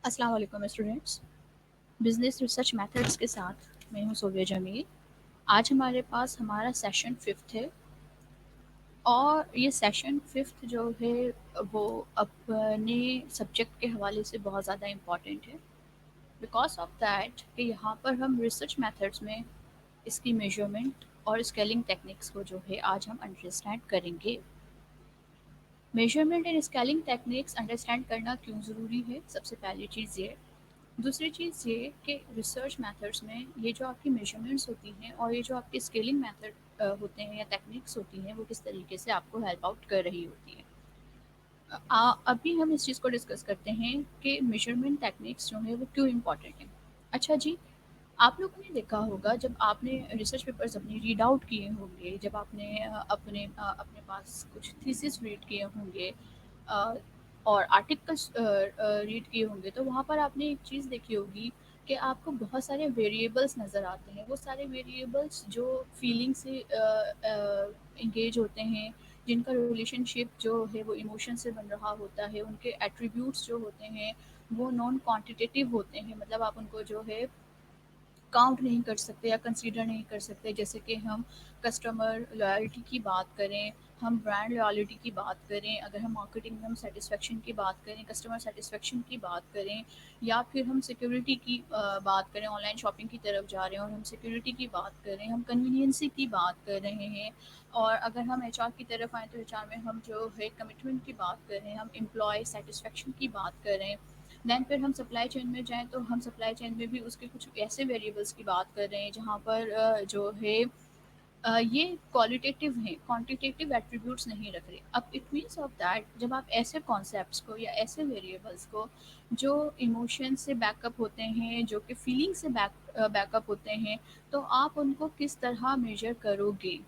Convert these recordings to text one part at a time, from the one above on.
अस्सलाम वालेकुम students. Business research methods के साथ मैं हूँ सोविया जमील। आज हमारे पास हमारा सेशन फिफ्थ है और ये सेशन फिफ्थ जो है वो अपने सब्जेक्ट के हवाले से बहुत ज़्यादा इम्पॉर्टेंट है। बिकॉज ऑफ दैट कि यहाँ पर हम रिसर्च मेथड्स में इसकी मेजरमेंट और स्केलिंग टेक्निक्स को जो है आज हम अंडरस्टैंड करेंगे। Measurement and scaling techniques understand करना क्यों ज़रूरी है, सबसे पहली चीज़ ये। दूसरी चीज़ ये कि रिसर्च मेथड्स में ये जो आपकी मेजरमेंट्स होती हैं और ये जो आपके स्केलिंग मेथड होते हैं या टेक्निक्स होती हैं वो किस तरीके से आपको हेल्प आउट कर रही होती हैं। अभी हम इस चीज़ को डिस्कस करते हैं कि मेजरमेंट टेक्निक्स जो है वो क्यों इम्पॉर्टेंट है। अच्छा जी, आप लोगों ने देखा होगा जब आपने रिसर्च पेपर्स अपने रीड आउट किए होंगे, जब आपने अपने पास कुछ थीसिस रीड किए होंगे अ, और आर्टिकल्स रीड किए होंगे, तो वहाँ पर आपने एक चीज़ देखी होगी कि आपको बहुत सारे वेरिएबल्स नज़र आते हैं। वो सारे वेरिएबल्स जो फीलिंग से इंगेज होते हैं, जिनका रिलेशनशिप जो है वो इमोशन से बन रहा होता है, उनके एट्रीब्यूट्स जो होते हैं वो नॉन क्वांटिटेटिव होते हैं। मतलब आप उनको जो है काउंट नहीं कर सकते या कंसीडर नहीं कर सकते। जैसे कि हम कस्टमर लॉयल्टी की बात करें, हम ब्रांड लॉयल्टी की बात करें, अगर हम मार्केटिंग में हम सेटिस्फेक्शन की बात करें, कस्टमर सेटिस्फेक्शन की बात करें, या फिर हम सिक्योरिटी की बात करें, ऑनलाइन शॉपिंग की तरफ जा रहे हैं और हम सिक्योरिटी की बात करें, हम कन्वीनियंसी की बात कर रहे हैं। और अगर हम एचआर की तरफ आएँ तो एचआर में हम जो है कमिटमेंट की बात कर रहे हैं, हम एम्प्लॉय सेटिस्फेक्शन की बात कर रहे हैं। देन फिर हम सप्लाई चेन में जाएँ तो हम सप्लाई चेन में भी उसके कुछ ऐसे वेरिएबल्स की बात कर रहे हैं जहाँ पर जो है ये क्वालिटेटिव हैं, क्वांटिटेटिव एट्रीब्यूट्स नहीं रख रहे। अब इट मीन्स ऑफ दैट जब आप ऐसे कॉन्सेप्ट्स को या ऐसे वेरिएबल्स को जो इमोशन से बैकअप होते हैं, जो कि फीलिंग से बैकअप होते हैं, तो आप उनको किस तरह मेजर करोगे?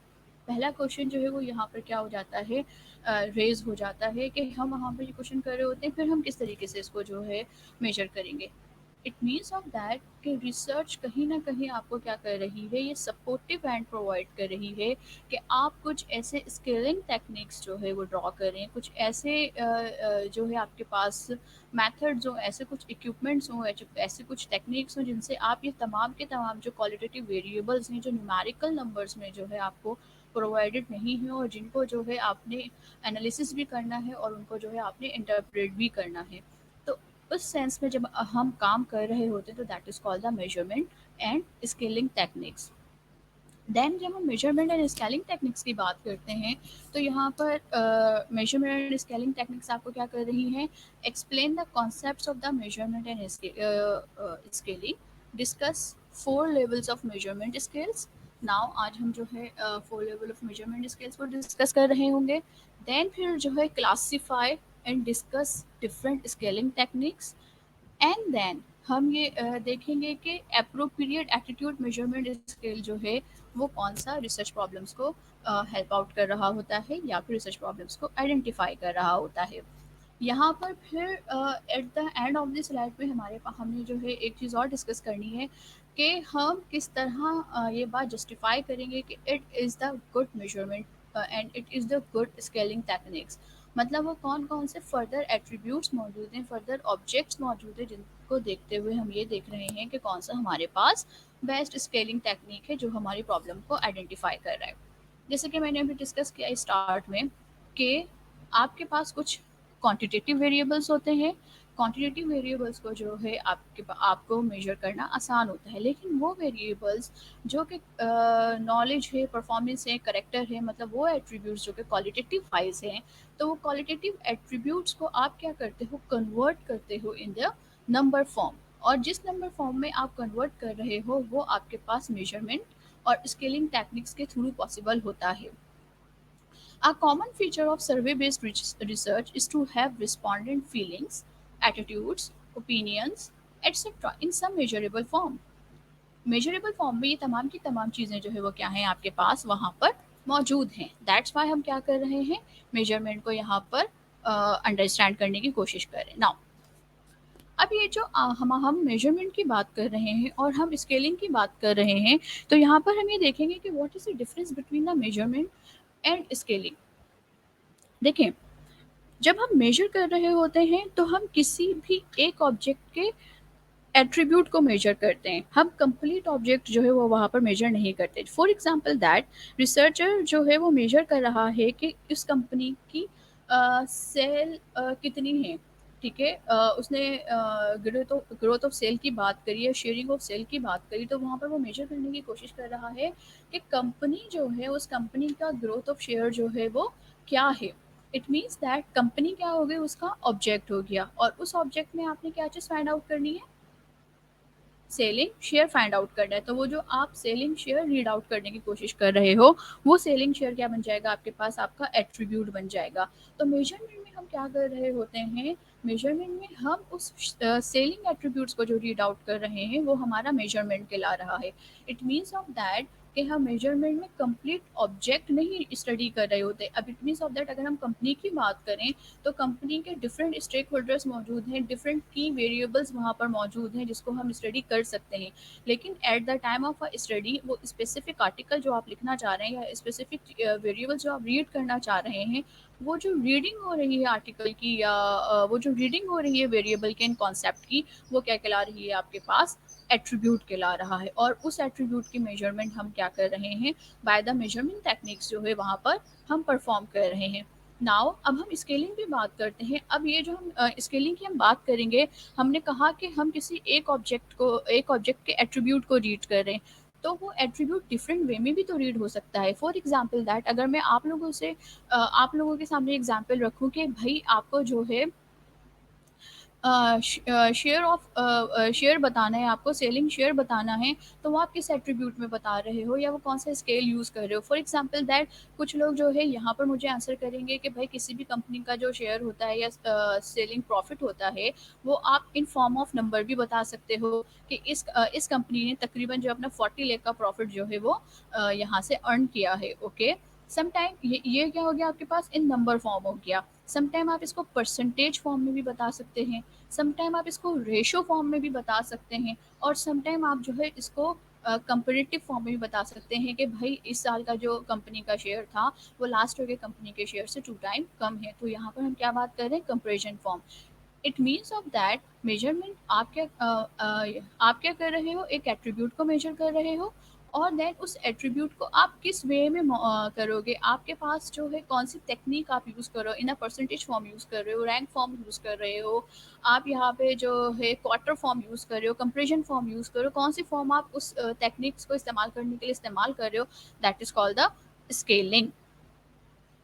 पहला क्वेश्चन जो है वो यहाँ पर क्या हो जाता है, रेज़ हो जाता है कि हम वहाँ पे ये क्वेश्चन कर रहे होते हैं, फिर हम किस तरीके से इसको जो है मेजर करेंगे। इट मीन्स ऑफ दैट कि रिसर्च कहीं न कहीं आपको क्या कर रही है, ये सपोर्टिव हैंड प्रोवाइड कर रही है कि आप कुछ ऐसे स्केलिंग टेक्निक्स जो है वो ड्रॉ करें, कुछ ऐसे जो है आपके पास मेथड्स हों, ऐसे कुछ इक्विपमेंट्स हों, ऐसे कुछ टेक्निक्स हों जिनसे आप ये तमाम के तमाम जो क्वालिटेटिव वेरिएबल्स हैं, जो न्यूमेरिकल नंबर्स में जो है आपको प्रोवाइडेड नहीं है और जिनको जो है आपने एनालिसिस भी करना है और उनको जो है आपने इंटरप्रेट भी करना है। तो उस सेंस में जब हम काम कर रहे होते हैं तो that is called the measurement and scaling techniques. Then जब हम मेजरमेंट एंड स्केलिंग टेक्निक्स की बात करते हैं तो यहाँ पर मेजरमेंट एंड स्केलिंग टेक्निक्स आपको क्या कर रही हैं, explain the concepts of the measurement and scaling, discuss four levels of measurement scales. Now आज हम जो है four level of measurement scales को डिस्कस कर रहे होंगे। देन फिर जो है classify and discuss different scaling techniques. And then हम ये देखेंगे कि एप्रोप्रिएट एटीट्यूड मेजरमेंट स्केल जो है वो कौन सा रिसर्च प्रॉब्लम्स को हेल्प आउट कर रहा होता है या फिर रिसर्च प्रॉब्लम्स को आइडेंटिफाई कर रहा होता है। यहाँ पर फिर at the end of this slide में हमें जो है एक चीज़ और डिस्कस करनी है कि हम किस तरह ये बात जस्टिफाई करेंगे कि it is the good measurement and it is the good scaling techniques. मतलब वो कौन कौन से फर्दर एट्रीब्यूट्स मौजूद हैं, फर्दर ऑब्जेक्ट्स मौजूद हैं जिनको देखते हुए हम ये देख रहे हैं कि कौन सा हमारे पास बेस्ट स्केलिंग टेक्निक है जो हमारी प्रॉब्लम को आइडेंटिफाई कर रहा है। जैसे कि मैंने अभी डिस्कस किया स्टार्ट में कि आपके पास कुछ क्वांटिटेटिव वेरिएबल्स होते हैं। क्वांटिटेटिव वेरिएबल्स को जो है आपको मेजर करना आसान होता है, लेकिन वो वेरिएबल्स जो कि नॉलेज है, परफॉर्मेंस है, करेक्टर है, मतलब वो एट्रीब्यूट्स जो कि क्वालिटेटिव वाइज हैं, तो वो क्वालिटेटिव एट्रीब्यूट्स को आप क्या करते हो, कन्वर्ट करते हो इन द नंबर फॉर्म। और जिस नंबर फॉर्म में आप कन्वर्ट कर रहे हो वो आपके पास मेजरमेंट और स्केलिंग टेक्निक्स के थ्रू पॉसिबल होता है। A common feature of survey based research is to have respondent feelings, attitudes, opinions, etc. in some measurable form. Measurable form में ये तमाम की तमाम चीज़ें जो है वो क्या हैं आपके पास वहाँ पर मौजूद हैं। दैट्स वाई हम क्या कर रहे हैं, मेजरमेंट को यहाँ पर अंडरस्टैंड करने की कोशिश कर रहे हैं। नाउ अब ये जो हम मेजरमेंट की बात कर रहे हैं और हम स्केलिंग की बात कर रहे हैं, तो यहाँ पर हम ये देखेंगे कि what is the difference between the measurement and scaling. देखें, जब हम मेजर कर रहे होते हैं तो हम किसी भी एक ऑब्जेक्ट के एट्रीब्यूट को मेजर करते हैं, हम कंप्लीट ऑब्जेक्ट जो है वो वहाँ पर मेजर नहीं करते। फॉर एग्जांपल दैट रिसर्चर जो है वो मेजर कर रहा है कि इस कंपनी की सेल कितनी है, ठीक है। उसने ग्रोथ ऑफ सेल की बात करी है, शेयरिंग ऑफ सेल की बात करी, तो वहाँ पर वो मेजर करने की कोशिश कर रहा है कि कंपनी जो है उस कंपनी का ग्रोथ ऑफ शेयर जो है वो क्या है। इट मीन्स दैट कंपनी क्या हो गई, उसका ऑब्जेक्ट हो गया, और उस ऑब्जेक्ट में आपने क्या चीज़ फाइंड आउट करनी है, सेलिंग शेयर फाइंड आउट करना है। तो वो जो आप सेलिंग शेयर रीड आउट करने की कोशिश कर रहे हो, वो सेलिंग शेयर क्या बन जाएगा आपके पास, आपका एट्रीब्यूट बन जाएगा। तो मेजरमेंट में हम क्या कर रहे होते हैं, मेजरमेंट में हम उस सेलिंग एट्रीब्यूट्स को जो रीड आउट कर रहे हैं वो हमारा मेजरमेंट कहला रहा है। इट मीन्स ऑफ दैट कि हम मेजरमेंट में कंप्लीट ऑब्जेक्ट नहीं स्टडी कर रहे होते। अब इट मीन्स ऑफ दैट अगर हम कंपनी की बात करें तो कंपनी के डिफरेंट स्टेक होल्डर्स मौजूद हैं, डिफरेंट की वेरिएबल्स वहाँ पर मौजूद हैं जिसको हम स्टडी कर सकते हैं। लेकिन at the time of a study वो स्पेसिफिक आर्टिकल जो आप लिखना चाह रहे हैं या स्पेसिफिक वेरिएबल जो आप रीड करना चाह रहे हैं, वो जो रीडिंग हो रही है आर्टिकल की या वो जो रीडिंग हो रही है वेरिएबल के इन कॉन्सेप्ट की, वो क्या कहला रही है आपके पास, एट्रीब्यूट कहला रहा है। और उस एट्रीब्यूट की मेजरमेंट हम क्या कर रहे हैं, बाय द मेजरमेंट टेक्निक्स जो है वहाँ पर हम परफॉर्म कर रहे हैं। नाउ अब हम स्केलिंग की बात करते हैं। अब ये जो हम स्केलिंग की हम बात करेंगे, हमने कहा कि हम किसी एक ऑब्जेक्ट के एट्रीब्यूट को रीड कर रहे हैं, तो वो एट्रीब्यूट डिफरेंट वे में भी तो रीड हो सकता है। फॉर एग्जांपल दैट अगर मैं आप लोगों के सामने एग्जांपल रखूं कि भाई आपको जो है शेयर बताना है, आपको सेलिंग शेयर बताना है, तो वो आप किस एट्रीब्यूट में बता रहे हो या वो कौन सा स्केल यूज़ कर रहे हो। फॉर एग्जांपल दैट कुछ लोग जो है यहाँ पर मुझे आंसर करेंगे कि भाई किसी भी कंपनी का जो शेयर होता है या सेलिंग प्रॉफिट होता है, वो आप इन फॉर्म ऑफ नंबर भी बता सकते हो कि इस कंपनी ने तकरीबन जो अपना 40 लाख का प्रॉफिट जो है वो यहाँ से अर्न किया है। ओके, समटाइम ये क्या हो गया आपके पास, इन नंबर फॉर्म हो गया। समटाइम आप इसको परसेंटेज फॉर्म में भी बता सकते हैं, समटाइम आप इसको रेशो फॉर्म में भी बता सकते हैं, और समटाइम आप जो है इसको कंपेरेटिव फॉर्म में भी बता सकते हैं कि भाई इस साल का जो कंपनी का शेयर था वो लास्ट ईयर के कंपनी के शेयर से 2 टाइम कम है। तो यहाँ पर हम क्या बात कर रहे हैं, comparison form. It means of that measurement आप क्या कर रहे हो, एक एट्रीब्यूट को मेजर कर रहे हो, और देन उस एट्रीब्यूट को आप किस वे में करोगे, आपके पास जो है कौन सी टेक्निक आप यूज़ करो, इन अ परसेंटेज फॉर्म यूज़ कर रहे हो, रैंक फॉर्म यूज़ कर रहे हो, आप यहाँ पे जो है क्वार्टर फॉर्म यूज़ कर रहे हो, कंपेरिजन फॉर्म यूज़ कर रहे हो, कौन सी फॉर्म आप उस टेक्निक्स को इस्तेमाल करने के लिए इस्तेमाल कर रहे हो, that is called the scaling.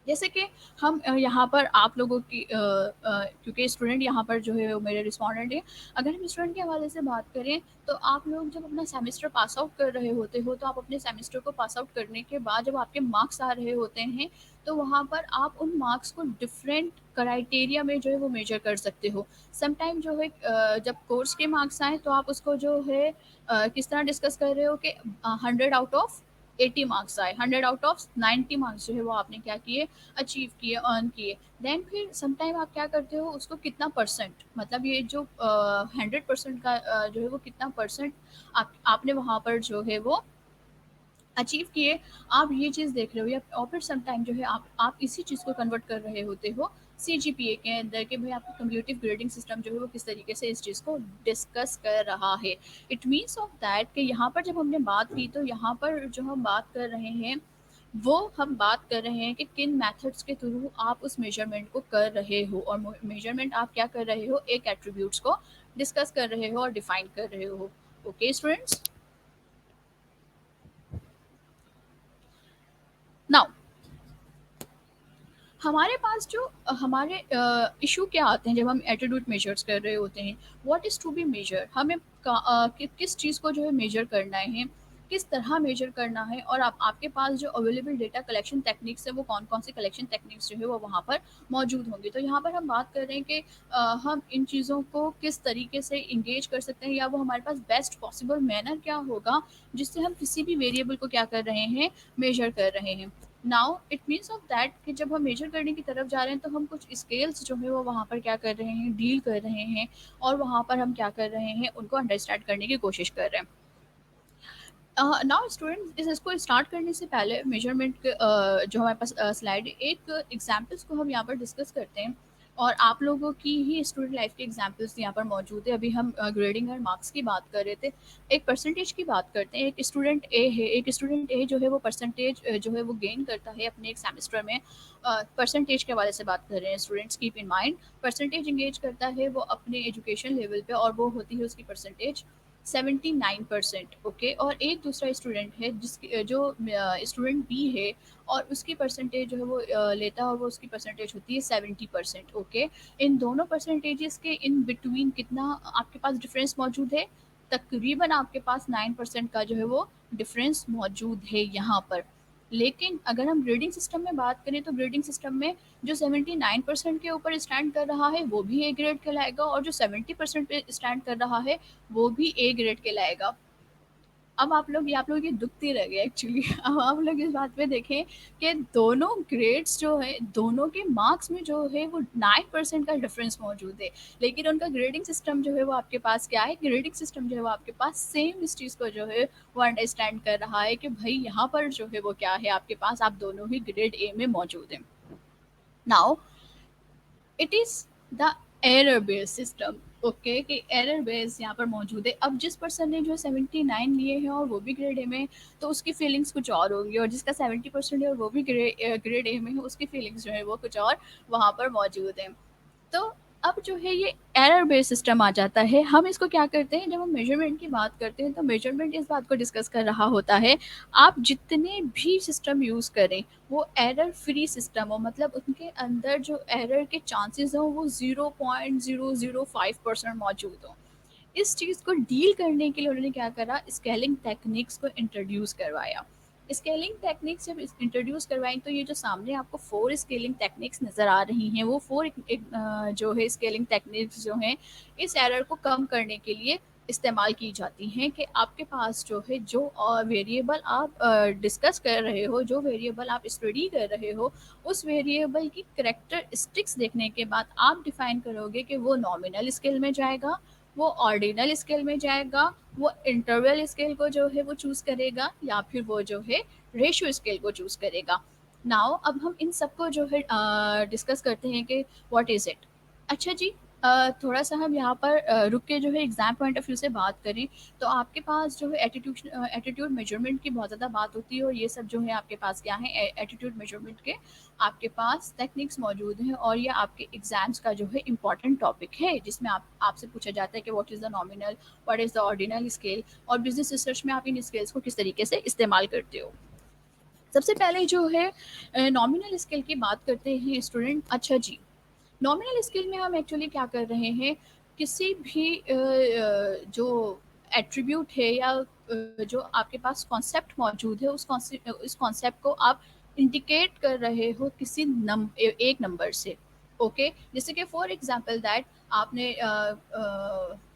जैसे कि हम यहाँ पर आप लोगों की क्योंकि स्टूडेंट यहाँ पर जो है वो मेरे रिस्पॉन्डेंट हैं, अगर हम स्टूडेंट के हवाले से बात करें तो आप लोग जब अपना सेमेस्टर पास आउट कर रहे होते हो, तो आप अपने सेमेस्टर को पास आउट करने के बाद जब आपके मार्क्स आ रहे होते हैं, तो वहाँ पर आप उन मार्क्स को डिफरेंट क्राइटेरिया में जो है वो मेजर कर सकते हो। समटाइम जो है जब कोर्स के मार्क्स आए तो आप उसको जो है किस तरह डिस्कस कर रहे हो कि 100 आउट ऑफ 80 मार्क्स आए, 100 आउट ऑफ 90 मार्क्स जो है वो आपने क्या किए, अचीव किए, अर्न किए। देन फिर समटाइम आप क्या करते हो, उसको कितना परसेंट, मतलब ये जो 100% का जो है वो कितना परसेंट आपने वहाँ पर जो है वो अचीव किए, आप ये चीज़ देख रहे हो। या और फिर समटाइम जो है आप इसी चीज़ को कन्वर्ट कर रहे होते हो सीजीपीए के अंदर, कि भाई आपका कम्यूटिव ग्रेडिंग सिस्टम जो है वो किस तरीके से इस चीज़ को डिस्कस कर रहा है। इट मीन्स ऑफ दैट कि यहाँ पर जब हमने बात की, तो यहाँ पर जो हम बात कर रहे हैं वो हम बात कर रहे हैं कि किन मेथड्स के थ्रू आप उस मेजरमेंट को कर रहे हो, और मेजरमेंट आप क्या कर रहे हो, एक एट्रीब्यूट्स को डिस्कस कर रहे हो और डिफाइन कर रहे हो। ओके स्टूडेंट्स, नाउ हमारे पास जो हमारे इशू क्या आते हैं जब हम एटीट्यूड मेजर्स कर रहे होते हैं, what is to be measure, हमें किस चीज़ को जो है मेजर करना है, किस तरह मेजर करना है, और आपके पास जो अवेलेबल डेटा कलेक्शन टेक्निक्स है वो कौन कौन सी कलेक्शन टेक्निक्स जो है वो वहाँ पर मौजूद होंगी। तो यहाँ पर हम बात कर रहे हैं कि हम इन चीज़ों को किस तरीके से इंगेज कर सकते हैं, या वो हमारे पास बेस्ट पॉसिबल मैनर क्या होगा जिससे हम किसी भी वेरिएबल को क्या कर रहे हैं, मेजर कर रहे हैं। Now it means of that कि जब हम मेजर करने की तरफ जा रहे हैं तो हम कुछ स्केल्स जो है वो वहाँ पर क्या कर रहे हैं, डील कर रहे हैं, और वहाँ पर हम क्या कर रहे हैं, उनको अंडरस्टैंड करने की कोशिश कर रहे हैं। नाउ स्टूडेंट इसको स्टार्ट करने से पहले मेजरमेंट जो हमारे पास स्लाइड एक एग्जाम्पल्स को हम यहाँ पर डिस्कस करते हैं। और आप लोगों की ही स्टूडेंट लाइफ के एग्जांपल्स यहाँ पर मौजूद है। अभी हम ग्रेडिंग और मार्क्स की बात कर रहे थे। एक परसेंटेज की बात करते हैं। एक स्टूडेंट ए है, एक स्टूडेंट ए जो है वो परसेंटेज जो है वो गेन करता है अपने एक सेमेस्टर में। परसेंटेज के हवाले से बात कर रहे हैं, students keep in mind. Percentage engage करता है वो अपने एजुकेशन लेवल पे, और वो होती है उसकी परसेंटेज 79%। ओके, और एक दूसरा स्टूडेंट है जिसकी जो स्टूडेंट बी है, और उसकी परसेंटेज जो है वो लेता है, और वो उसकी परसेंटेज होती है 70%। ओके, इन दोनों परसेंटेजेस के इन बिटवीन कितना आपके पास डिफरेंस मौजूद है? तकरीबन आपके पास 9% का जो है वो डिफरेंस मौजूद है यहाँ पर। लेकिन अगर हम ग्रेडिंग सिस्टम में बात करें, तो ग्रेडिंग सिस्टम में जो 79% के ऊपर स्टैंड कर रहा है वो भी ए ग्रेड कहलाएगा, और जो 70% पे स्टैंड कर रहा है वो भी ए ग्रेड कहलाएगा। अब आप लोग ये दुखती रह गए एक्चुअली। अब आप लोग इस बात पे देखें कि दोनों ग्रेड्स जो है, दोनों के मार्क्स में जो है वो 9% का डिफरेंस मौजूद है। लेकिन उनका ग्रेडिंग सिस्टम जो है वो आपके पास क्या है? ग्रेडिंग सिस्टम जो है वो आपके पास सेम इस चीज़ को जो है वो अंडरस्टैंड कर रहा है कि भाई यहाँ पर जो है वो क्या है, आपके पास आप दोनों ही ग्रेड ए में मौजूद हैं। Now it is the error base system. Okay, कि एरर बेस यहाँ पर मौजूद है। अब जिस पर्सन ने जो 79 लिए हैं और वो भी ग्रेड ए में है, तो उसकी फीलिंग्स कुछ और होगी, और जिसका 70% है और वो भी ग्रेड ए में है, उसकी फीलिंग्स जो है वो कुछ और वहाँ पर मौजूद है। तो अब जो है ये एरर बेस्ड सिस्टम आ जाता है। हम इसको क्या करते हैं, जब हम मेजरमेंट की बात करते हैं, तो मेजरमेंट इस बात को डिस्कस कर रहा होता है, आप जितने भी सिस्टम यूज़ करें वो एरर फ्री सिस्टम हो, मतलब उनके अंदर जो एरर के चांसेस हो वो 0.005% मौजूद हो। इस चीज़ को डील करने के लिए उन्होंने क्या करा, स्केलिंग टेक्निक्स को इंट्रोड्यूस करवाया। स्केलिंग टेक्निक्स जब इंट्रोड्यूस करवाई, तो ये जो सामने आपको 4 स्केलिंग टेक्निक्स नज़र आ रही हैं, वो 4 जो है स्केलिंग टेक्निक्स जो हैं, इस एरर को कम करने के लिए इस्तेमाल की जाती हैं। कि आपके पास जो है, जो वेरिएबल आप डिस्कस कर रहे हो, जो वेरिएबल आप स्टडी कर रहे हो, उस वेरिएबल की करेक्टरिस्टिक्स देखने के बाद आप डिफाइन करोगे कि वो नॉमिनल स्केल में जाएगा, वो ऑर्डिनल स्केल में जाएगा, वो इंटरवल स्केल को जो है वो चूज़ करेगा, या फिर वो जो है रेशियो स्केल को चूज़ करेगा। नाउ अब हम इन सबको जो है डिस्कस करते हैं कि व्हाट इज़ इट। अच्छा जी, थोड़ा सा हम यहाँ पर रुक के जो है एग्जाम पॉइंट ऑफ व्यू से बात करें, तो आपके पास जो है एटीट्यूड मेजरमेंट की बहुत ज़्यादा बात होती है, और ये सब जो है आपके पास क्या है, एटीट्यूड मेजरमेंट के आपके पास टेक्निक्स मौजूद हैं, और ये आपके एग्जाम्स का जो है इम्पॉर्टेंट टॉपिक है, जिसमें आपसे पूछा जाता है कि what is the nominal, what is the ordinal scale, और बिजनेस रिसर्च में आप इन स्केल्स को किस तरीके से इस्तेमाल करते हो। सबसे पहले जो है नॉमिनल स्केल की बात करते हैं स्टूडेंट। अच्छा जी, नॉमिनल स्केल में हम एक्चुअली क्या कर रहे हैं, किसी भी जो एट्रीब्यूट है, या जो आपके पास कॉन्सेप्ट मौजूद है, उस कॉन्सेप्ट को आप इंडिकेट कर रहे हो किसी एक नंबर से। ओके, जैसे कि फॉर एग्जांपल दैट आपने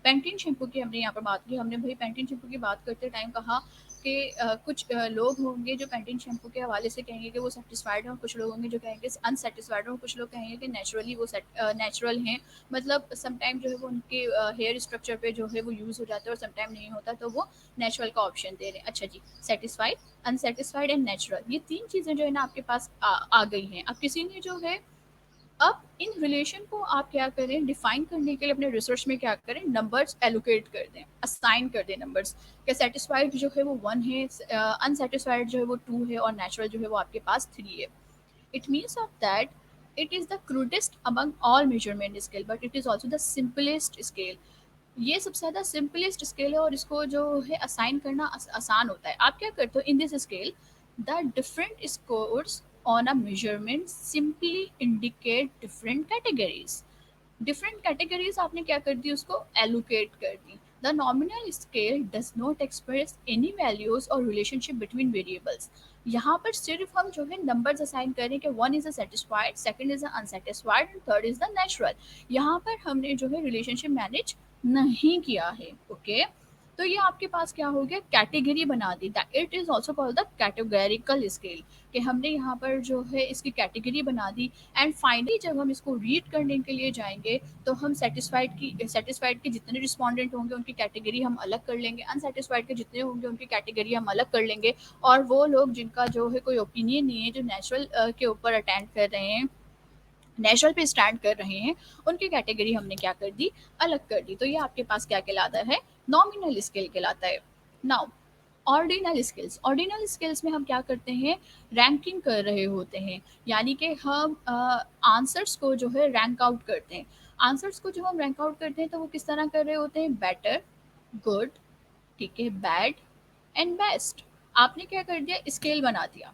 पेंटीन शैम्पू की हमने यहाँ पर बात की, हमने भाई पेंटीन शैम्पू की बात करते टाइम कहा कि कुछ लोग होंगे जो पेंटीन शैम्पू के हवाले से कहेंगे कि वो सेटिस्फाइड हैं, और कुछ लोग होंगे जो कहेंगे अनसेटिस्फाइड हैं, और कुछ लोग कहेंगे कि नेचुरली वो नेचुरल हैं। मतलब समटाइम जो है वो उनके हेयर स्ट्रक्चर पे जो है वो यूज़ हो जाता है, और समटाइम नहीं होता, तो वो नेचुरल का ऑप्शन दे रहे हैं। अच्छा जी, सेटिस्फाइड, अनसेटिस्फाइड एंड नेचुरल, ये 3 चीज़ें जो है ना आपके पास आ गई हैं। अब किसी ने जो है, अब इन रिलेशन को आप क्या करें, डिफाइन करने के लिए अपने रिसर्च में क्या करें, नंबर्स एलोकेट कर दें, असाइन कर दें नंबर्स। कि सेटिस्फाइड जो है वो 1 है, अनसेटिस्फाइड जो है वो 2 है, और नेचुरल जो है वो आपके पास 3 है। It means of that it is the crudest among all measurement scale, but it is also the simplest scale. ये सबसे ज़्यादा सिंपलेस्ट स्केल है, और इसको जो है असाइन करना आसान होता है। आप क्या करते हो in this scale, the different scores on a measurement simply indicate different categories. Different categories आपने क्या कर दी, उसको एलोकेट कर दी। The nominal scale does not express any values और रिलेशनशिप बिटवीन वेरिएबल्स। यहाँ पर सिर्फ हम जो है नंबर्स असाइन करें कि 1 is a satisfied, second is a unsatisfied and third is the natural. यहाँ पर हमने जो है रिलेशनशिप मैनेज नहीं किया है। ओके, तो ये आपके पास क्या हो गया, कैटेगरी बना दी। It is also called the categorical scale, कि हमने यहाँ पर जो है इसकी कैटेगरी बना दी। एंड फाइनली जब हम इसको रीड करने के लिए जाएंगे, तो हम सेटिस्फाइड के जितने रिस्पॉन्डेंट होंगे उनकी कैटेगरी हम अलग कर लेंगे, अनसेटिस्फाइड के जितने होंगे उनकी कैटेगरी हम अलग कर लेंगे, और वो लोग जिनका जो है कोई ओपिनियन नहीं है, जो नेचुरल के ऊपर अटेंड कर रहे हैं, नेचुरल पे स्टैंड कर रहे हैं, उनकी कैटेगरी हमने क्या कर दी, अलग कर दी। तो ये आपके पास क्या कहलाता है, नॉमिनल स्केल कहलाता है। Now ordinal skills, ordinal skills में हम क्या करते हैं, रैंकिंग कर रहे होते हैं, यानी कि हम आंसर्स को जो है रैंक आउट करते हैं। आंसर्स को जो हम रैंक आउट करते हैं तो वो किस तरह कर रहे होते हैं, बेटर, गुड, ठीक है, बैड एंड बेस्ट। आपने क्या कर दिया, स्केल बना दिया।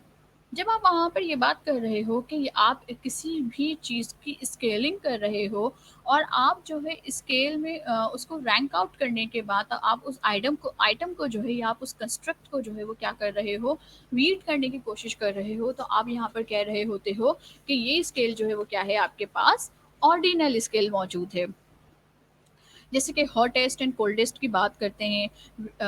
जब आप वहाँ पर ये बात कर रहे हो कि आप किसी भी चीज़ की स्केलिंग कर रहे हो और आप जो है स्केल में उसको रैंक आउट करने के बाद आप उस आइटम को जो है या आप उस कंस्ट्रक्ट को जो है वो क्या कर रहे हो, रीड करने की कोशिश कर रहे हो, तो आप यहाँ पर कह रहे होते हो कि ये स्केल जो है वो क्या है, आपके पास ऑर्डिनल स्केल मौजूद है। जैसे कि हॉटेस्ट एंड कोल्डेस्ट की बात करते हैं,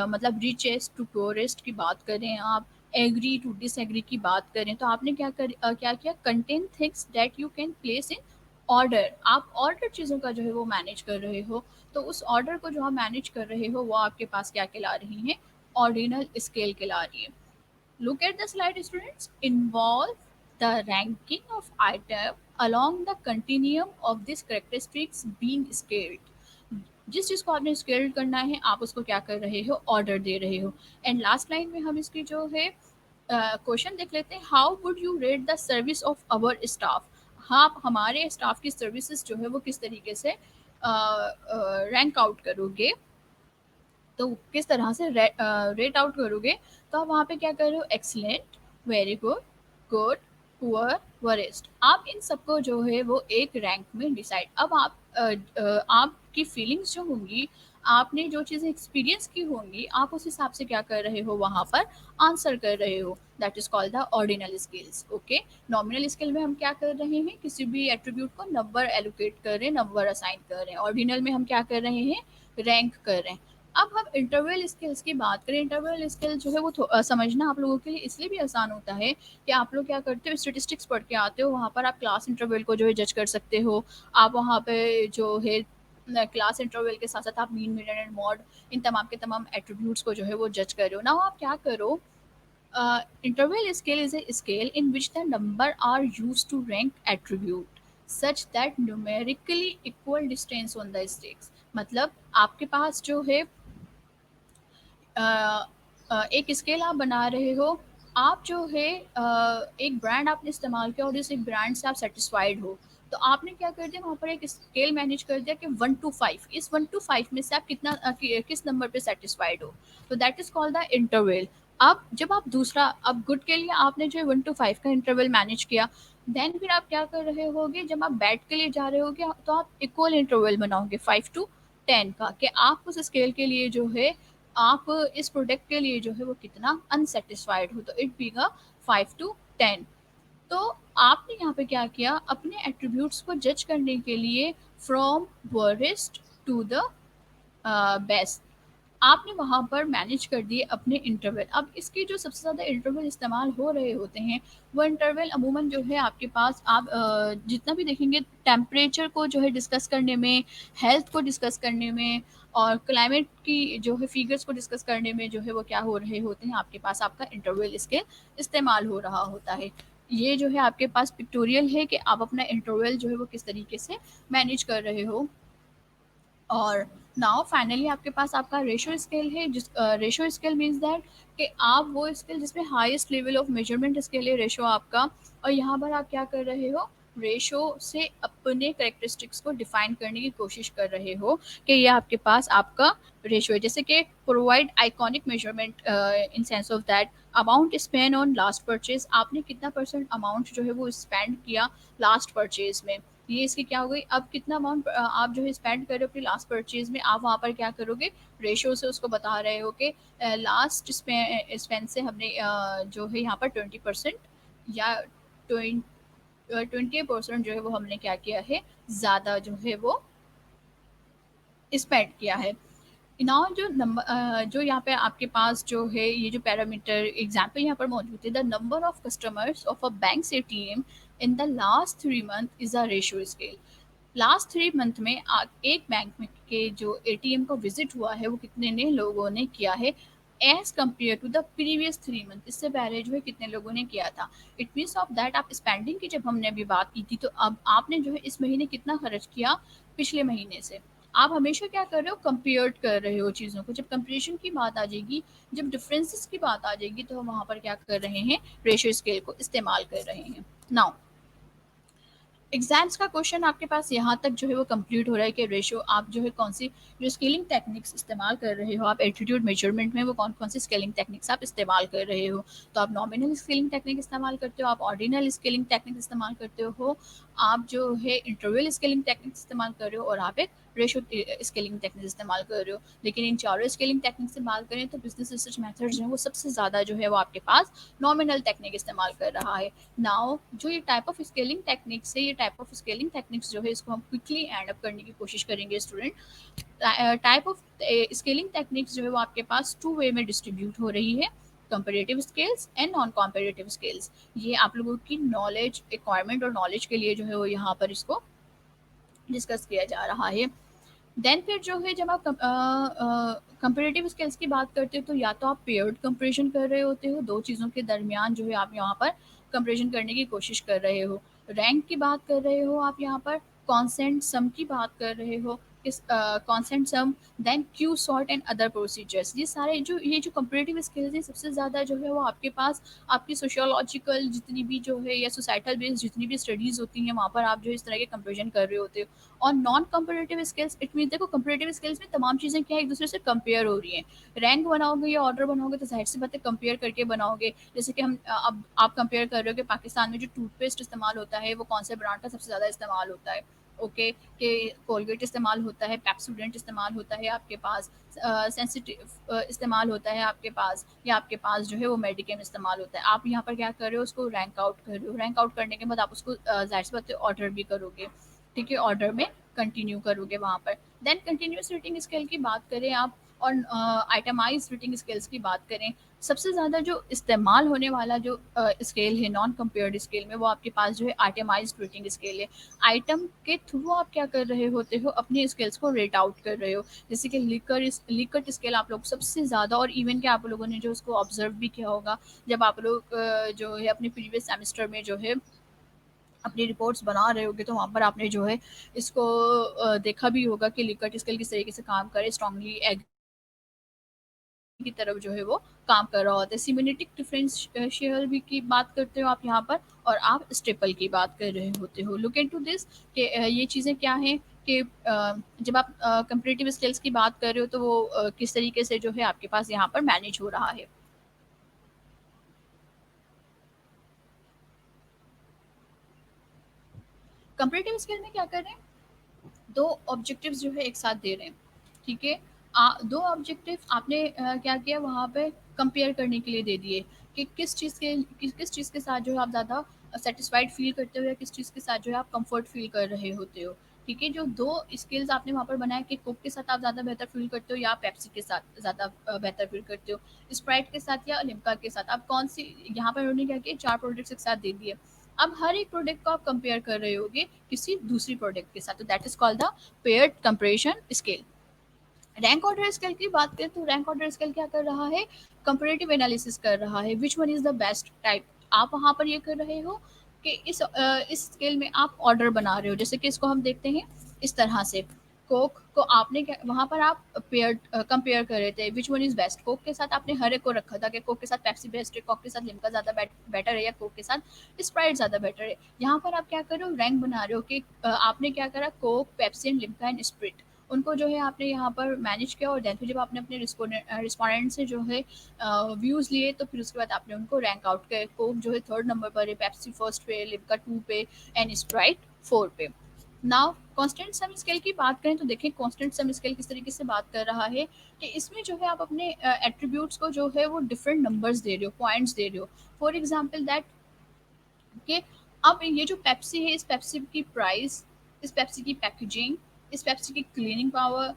मतलब रिचेस्ट टू पुअरेस्ट की बात करें, आप एग्री टू डिसएग्री की बात करें, तो आपने क्या किया, contain things that you can place in order. आप ऑर्डर चीज़ों का जो है वो मैनेज कर रहे हो, तो उस ऑर्डर को जो आप मैनेज कर रहे हो वो आपके पास क्या कहला रही है, ऑर्डिनल स्केल कहला रही है। Look at the slide, students. Involve the ranking of item along the continuum of these characteristics being scaled. जिस चीज़ को आपने स्केल्ड करना है आप उसको क्या कर रहे हो, ऑर्डर दे रहे हो। एंड लास्ट लाइन में हम इसकी जो है क्वेश्चन देख लेते हैं, how would you rate the service of our staff. हाँ, आप हमारे स्टाफ की सर्विसेज जो है वो किस तरीके से रैंक आउट करोगे, तो किस तरह से रेट आउट करोगे, तो आप वहाँ पे क्या कर रहे हो, excellent, very good, good, poor, worst. आप इन सबको जो है वो एक रैंक में डिसाइड, अब आपकी फीलिंग्स जो होंगी, आपने जो चीज़ें एक्सपीरियंस की होंगी, आप उस हिसाब से क्या कर रहे हो, वहाँ पर आंसर कर रहे हो। That is called the ordinal skills. Okay, nominal skill में हम क्या कर रहे हैं, किसी भी एट्रीब्यूट को नंबर एलोकेट कर रहे हैं, नंबर असाइन कर रहे हैं। ऑर्डिनल में हम क्या कर रहे हैं, रैंक कर रहे हैं। अब हम इंटरवल स्किल्स की बात करें, इंटरवल स्किल जो है वो समझना आप लोगों के लिए इसलिए भी आसान होता है कि आप लोग क्या करते हो, स्टेटिस्टिक्स पढ़ के आते हो, वहाँ पर आप क्लास इंटरवल को जो है जज कर सकते हो। आप वहाँ पे जो है क्लास इंटरवल के साथ साथ आप मीन, मीडियन एंड मॉड, इन तमाम के तमाम एट्रीब्यूट्स को जो है वो जज कर रहे हो ना। आप क्या करो, interval scale is a scale in which the number are used to rank attribute such that numerically equal distance on the stakes। मतलब आपके पास जो है एक स्केल आप बना रहे हो, आप जो है एक ब्रांड आपने इस्तेमाल किया और इस एक ब्रांड से आप सेटिस्फाइड हो, तो आपने क्या कर दिया, वहाँ पर एक स्केल मैनेज कर दिया कि 1 to 5, इस 1 to 5 में से आप किस नंबर पे सेटिस्फाइड हो, तो that is called the interval. अब जब आप दूसरा, अब गुड के लिए आपने जो है 1 to 5 का इंटरवल मैनेज किया, देन फिर आप क्या कर रहे होगे, जब आप बैड के लिए जा रहे होगे तो आप इक्वल इंटरवल बनाओगे 5 to 10 का, कि आप उस स्केल के लिए जो है, आप इस प्रोडक्ट के लिए जो है वो कितना अनसेटिस्फाइड हो, तो इट बीगा 5 to 10। तो आपने यहाँ पे क्या किया, अपने एट्रीब्यूट्स को जज करने के लिए फ्रॉम वरिस्ट टू द बेस्ट, आपने वहाँ पर मैनेज कर दिए अपने इंटरवल। अब इसके जो सबसे ज़्यादा इंटरवल इस्तेमाल हो रहे होते हैं, वो इंटरवल अमूमन जो है आपके पास, आप जितना भी देखेंगे, टेम्परेचर को जो है डिस्कस करने में, हेल्थ को डिस्कस करने में, और क्लाइमेट की जो है फिगर्स को डिस्कस करने में जो है वो क्या हो रहे होते हैं, आपके पास आपका इंटरवल स्केल इस्तेमाल हो रहा होता है। ये जो है आपके पास पिक्टोरियल है कि आप अपना इंटरवल जो है वो किस तरीके से मैनेज कर रहे हो। और नाउ फाइनली आपके पास आपका रेशियो स्केल है, जिस रेशियो स्केल मीन्स दैट कि आप वो स्केल जिसमें highest level of measurement scale है रेशियो आपका, और यहाँ पर आप क्या कर रहे हो, रेशियो से अपने करेक्टरिस्टिक्स को डिफाइन करने की कोशिश कर रहे हो कि ये आपके पास आपका रेशियो है। जैसे कि provide iconic measurement in sense of that amount spend on last purchase, आपने कितना परसेंट अमाउंट जो है वो स्पेंड किया लास्ट परचेज में, ये इसकी क्या हो गई। अब कितना अमाउंट आप जो है स्पेंड कर रहे हो अपनी लास्ट परचेज में, आप वहाँ पर क्या करोगे, रेशियो से उसको बता रहे हो कि लास्ट स्पेंड से हमने जो है यहाँ पर 20% या 20% जो है वो हमने क्या किया है, ज़्यादा जो है वो स्पेंड किया है। नाउ जो नंबर जो यहाँ पे आपके पास जो है, ये जो पैरामीटर एग्जाम्पल यहाँ पर मौजूद है, the number of customers of a bank ATM in the last 3 month is a ratio scale. Last 3 month में एक बैंक में के जो एटीएम को विजिट हुआ है वो कितने ने लोगों ने किया है, as compare to the previous 3 month, इससे पहले जो है कितने लोगों ने किया था। इट मीन्स ऑफ दैट आप स्पेंडिंग की जब हमने अभी बात की थी, तो अब आपने जो है इस महीने कितना खर्च किया पिछले महीने से। आप हमेशा क्या कर रहे हो, कंपेयर कर रहे हो चीज़ों को। जब कंपेरिजन की बात आ जाएगी, जब डिफरेंसेस की बात आ जाएगी, तो हम वहाँ पर क्या कर रहे हैं, रेशियो स्केल को इस्तेमाल कर रहे हैं। नाउ एग्जाम्स का क्वेश्चन आपके पास यहाँ तक जो है वो कंप्लीट हो रहा है कि रेशियो आप जो है कौन सी जो स्केलिंग टेक्निक्स इस्तेमाल कर रहे हो, आप एल्टीट्यूड मेजरमेंट में वो कौन कौन सी स्केलिंग टेक्निक्स आप इस्तेमाल कर रहे हो। तो आप नॉमिनल स्केलिंग टेक्निक इस्तेमाल करते हो, आप ऑर्डिनल स्केलिंग टेक्निक इस्तेमाल करते हो, आप जो है इंटरवल स्केलिंग टेक्निक इस्तेमाल कर रहे हो, और आप एक रेशियो स्केलिंग टेक्निक इस्तेमाल कर रहे हो। लेकिन इन चारों स्केलिंग टेक्निक से बात करें तो बिजनेस रिसर्च मेथड जो है वो सबसे ज़्यादा जो है वो आपके पास नॉमिनल टेक्निक इस्तेमाल कर रहा है। नाउ जो ये टाइप ऑफ स्केलिंग टेक्निक्स है, ये टाइप ऑफ स्केलिंग टेक्निक्स जो है इसको हम क्विकली एंड अप करने की कोशिश करेंगे student. Type of scaling techniques जो है वो आपके पास 2 वे में डिस्ट्रीब्यूट हो रही है, comparative scales and non comparative scales. ये आप लोगों की नॉलेज रिक्वायरमेंट और नॉलेज के लिए जो है वो यहाँ पर इसको डिस्कस किया जा रहा है। देन फिर जो है जब आप कंपेरेटिव स्किल्स की बात करते हो, तो या तो आप पेयर्ड कंपेरिजन कर रहे होते हो, दो चीज़ों के दरमियान जो है आप यहाँ पर कंपेरिजन करने की कोशिश कर रहे हो। रैंक की बात कर रहे हो आप यहाँ पर, कॉन्सेंट सम की बात कर रहे हो, किस constant sum, then Q sort and other procedures. ये सारे जो कंपेरेटिव स्किल्स हैं सबसे ज़्यादा जो है वो आपके पास आपकी सोशियोलॉजिकल जितनी भी जो है या सोसाइटल बेस्ड जितनी भी स्टडीज़ होती हैं वहाँ पर आप जो है इस तरह के कंपेरिजन कर रहे होते हो। और non comparative skills it mean, देखो कंपेरेटिव स्किल्स में तमाम चीज़ें क्या है, एक दूसरे से कंपेयर हो रही हैं। रैंक बनाओगे या ऑर्डर बनाओगे तो जाहिर सी बात है कंपेयर करके बनाओगे। जैसे कि हम अब आप कंपेयर कर रहे हो कि पाकिस्तान में जो टूथपेस्ट इस्तेमाल होता है वो कौन से ब्रांड का सबसे ज़्यादा इस्तेमाल होता है। ओके, कि कोलगेट इस्तेमाल होता है, पेप्सोडेंट इस्तेमाल होता है आपके पास, सेंसिटिव इस्तेमाल होता है आपके पास, या आपके पास जो है वो मेडिकेम इस्तेमाल होता है। आप यहाँ पर क्या कर रहे हो, उसको रैंक आउट कर रहे हो। रैंक आउट करने के बाद आप उसको जाहिर सी बात है ऑर्डर भी करोगे। ठीक है, ऑर्डर में कंटिन्यू करोगे वहाँ पर। देन कंटिन्यूस रीडिंग स्किल की बात करें आप, और आइटमाइज रीडिंग स्किल्स की बात करें, सबसे ज़्यादा जो इस्तेमाल होने वाला जो स्केल है नॉन कंपेयर्ड स्केल में, वो आपके पास जो है आइटमाइज रीडिंग स्केल है। आइटम के थ्रू आप क्या कर रहे होते हो, अपने स्किल्स को रेट आउट कर रहे हो। जैसे कि लिकट स्केल आप लोग सबसे ज़्यादा, और इवन कि आप लोगों ने जो उसको ऑब्जर्व भी किया होगा जब आप लोग जो है अपने प्रीवियस सेमेस्टर में जो है अपनी रिपोर्ट्स बना रहे होगे, तो वहाँ पर आपने जो है इसको देखा भी होगा कि लिकट स्केल किस तरीके से काम करे, स्ट्रांगली एग की तरफ जो है वो काम कर रहा होता है। सिमेनेटिक डिफरेंशियल भी की बात करते हो आप यहाँ पर, और आप स्टेपल की बात कर रहे होते हो। लुक इनटू दिस कि ये चीज़ें क्या हैं कि जब आप कंपैरेटिव स्किल्स की बात कर रहे हो तो वो किस तरीके से जो है आपके पास यहाँ पर मैनेज हो रहा है। कंपैरेटिव स्किल में क्या कर रहे हैं, दो ऑब्जेक्टिव्स जो है एक साथ दे रहे हैं। ठीक है, दो ऑब्जेक्टिव आपने क्या किया वहाँ पे, कंपेयर करने के लिए दे दिए कि किस चीज़ के साथ जो है आप ज़्यादा सेटिस्फाइड फील करते हो, या किस चीज़ के साथ जो है आप कंफर्ट फील कर रहे होते हो। ठीक है, जो दो स्किल्स आपने वहाँ पर बनाया कि कोक के साथ आप ज़्यादा बेहतर फील करते हो या पेप्सी के साथ ज़्यादा बेहतर फील करते हो, स्प्राइट के साथ या लिम्का के साथ, आप कौन सी, यहाँ पर उन्होंने क्या किया, चार प्रोडक्ट्स एक साथ दे दिए। अब हर एक प्रोडक्ट को आप कंपेयर कर रहे होगे किसी दूसरी प्रोडक्ट के साथ, तो that is called the paired comparison scale. Rank order scale की बात करें तो रैंक ऑर्डर स्केल क्या कर रहा है, कंपैरेटिव एनालिसिस कर रहा है, which one is the best type. आप वहां पर ये कर रहे हो कि इस स्केल में आप ऑर्डर बना रहे हो। जैसे कि इसको हम देखते हैं इस तरह से, कोक को आपने क्या वहां पर आप पेयर कंपेयर कर रहे थे, which one is best. Coke के साथ आपने हर एक को रखा था कि कोक के साथ पेप्सी बेस्ट है, कोक के साथ लिम्का ज्यादा बेटर है, या कोक के साथ स्प्राइट ज्यादा बेटर है। यहाँ पर आप क्या कर रहे हो, रैंक बना रहे हो कि आपने क्या करा, Coke, Pepsi and Limca and spirit, उनको जो है आपने यहाँ पर मैनेज किया। और देन फिर जब आपने अपने रिस्पोंडेंट से जो है व्यूज़ लिए, तो फिर उसके बाद आपने उनको रैंक आउट किया। कोक जो है थर्ड नंबर पर है, पेप्सी फर्स्ट पे, लिम्का टू पे, एंड स्प्राइट फोर पे। नाउ कांस्टेंट सम स्केल की बात करें तो देखें कांस्टेंट सम स्केल किस तरीके से बात कर रहा है कि इसमें जो है आप अपने एट्रीब्यूट्स को जो है वो डिफरेंट नंबर्स दे रहे हो, पॉइंट्स दे रहे हो। फॉर एग्जांपल दैट कि अब ये जो पेप्सी है, इस पेप्सी की प्राइस, इस पेप्सी की पैकेजिंग, इस पेप्सी की क्लीनिंग पावर,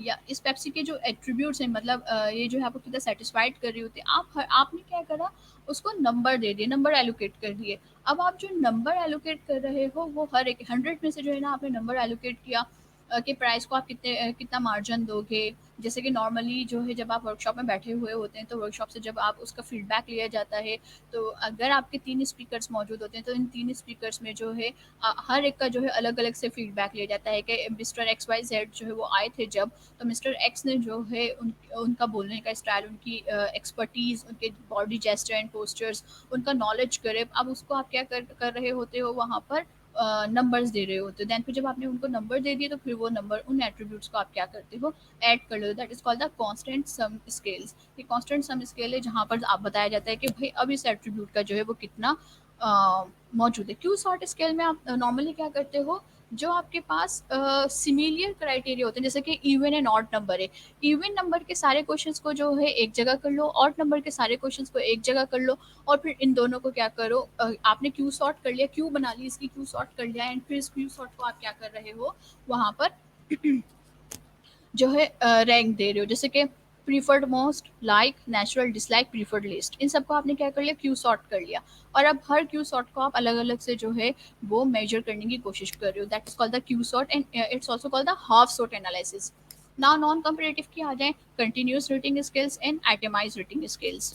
या इस पेप्सी के जो एट्रीब्यूट्स हैं, मतलब ये जो है आपको कितना सेटिस्फाइड कर रही होती है, आपने क्या करा, उसको नंबर दे दिए, नंबर एलोकेट कर दिए। अब आप जो नंबर एलोकेट कर रहे हो वो हर एक 100 में से जो है ना आपने नंबर एलोकेट किया, कि प्राइस को आप कितना मार्जिन दोगे। जैसे कि नॉर्मली जो है जब आप वर्कशॉप में बैठे हुए होते हैं तो वर्कशॉप से जब आप उसका फीडबैक लिया जाता है, तो अगर आपके 3 स्पीकर्स मौजूद होते हैं तो इन 3 स्पीकर्स में जो है हर एक का जो है अलग-अलग से फीडबैक लिया जाता है कि मिस्टर एक्स वाई ज़ेड जो है वो आए थे जब, तो मिस्टर एक्स ने जो है उनका बोलने का स्टाइल, उनकी एक्सपर्टीज़, उनके बॉडी जेस्चर एंड पोस्चर्स, उनका नॉलेज ग्रिप, अब उसको आप क्या कर रहे होते हो वहाँ पर नंबर्स दे रहे होते हो। देन फिर जब आपने उनको नंबर दे दिए तो फिर वो नंबर उन एट्रीब्यूट्स को आप क्या करते हो, ऐड कर लो। That is called the constant sum scales. ये कांस्टेंट सम स्केल है जहाँ पर आप बताया जाता है कि भाई अब इस एट्रीब्यूट का जो है वो कितना मौजूद है। क्यू सॉर्ट स्केल में आप नॉर्मली क्या करते हो, जो आपके पास सिमिलियर क्राइटेरिया होते हैं, जैसे कि इवन एंड ऑड नंबर है, इवन नंबर के सारे क्वेश्चंस को जो है एक जगह कर लो, ऑड नंबर के सारे क्वेश्चंस को एक जगह कर लो, और फिर इन दोनों को क्या करो, आपने क्यू सॉर्ट कर लिया, क्यू बना ली, इसकी क्यू सॉर्ट कर लिया, एंड फिर इस क्यू सॉर्ट को आप क्या कर रहे हो वहां पर जो है रैंक दे रहे हो, जैसे कि preferred most, like, natural, dislike, preferred list, इन सबको आपने क्या कर लिया, क्यू सॉर्ट कर लिया। और अब हर क्यू सॉर्ट को आप अलग अलग से जो है वो मेजर करने की कोशिश कर रहे हो। That is called the Q sort and it's also called the half sort analysis. Now non comparative की आ जाए, continuous rating skills and itemised rating skills.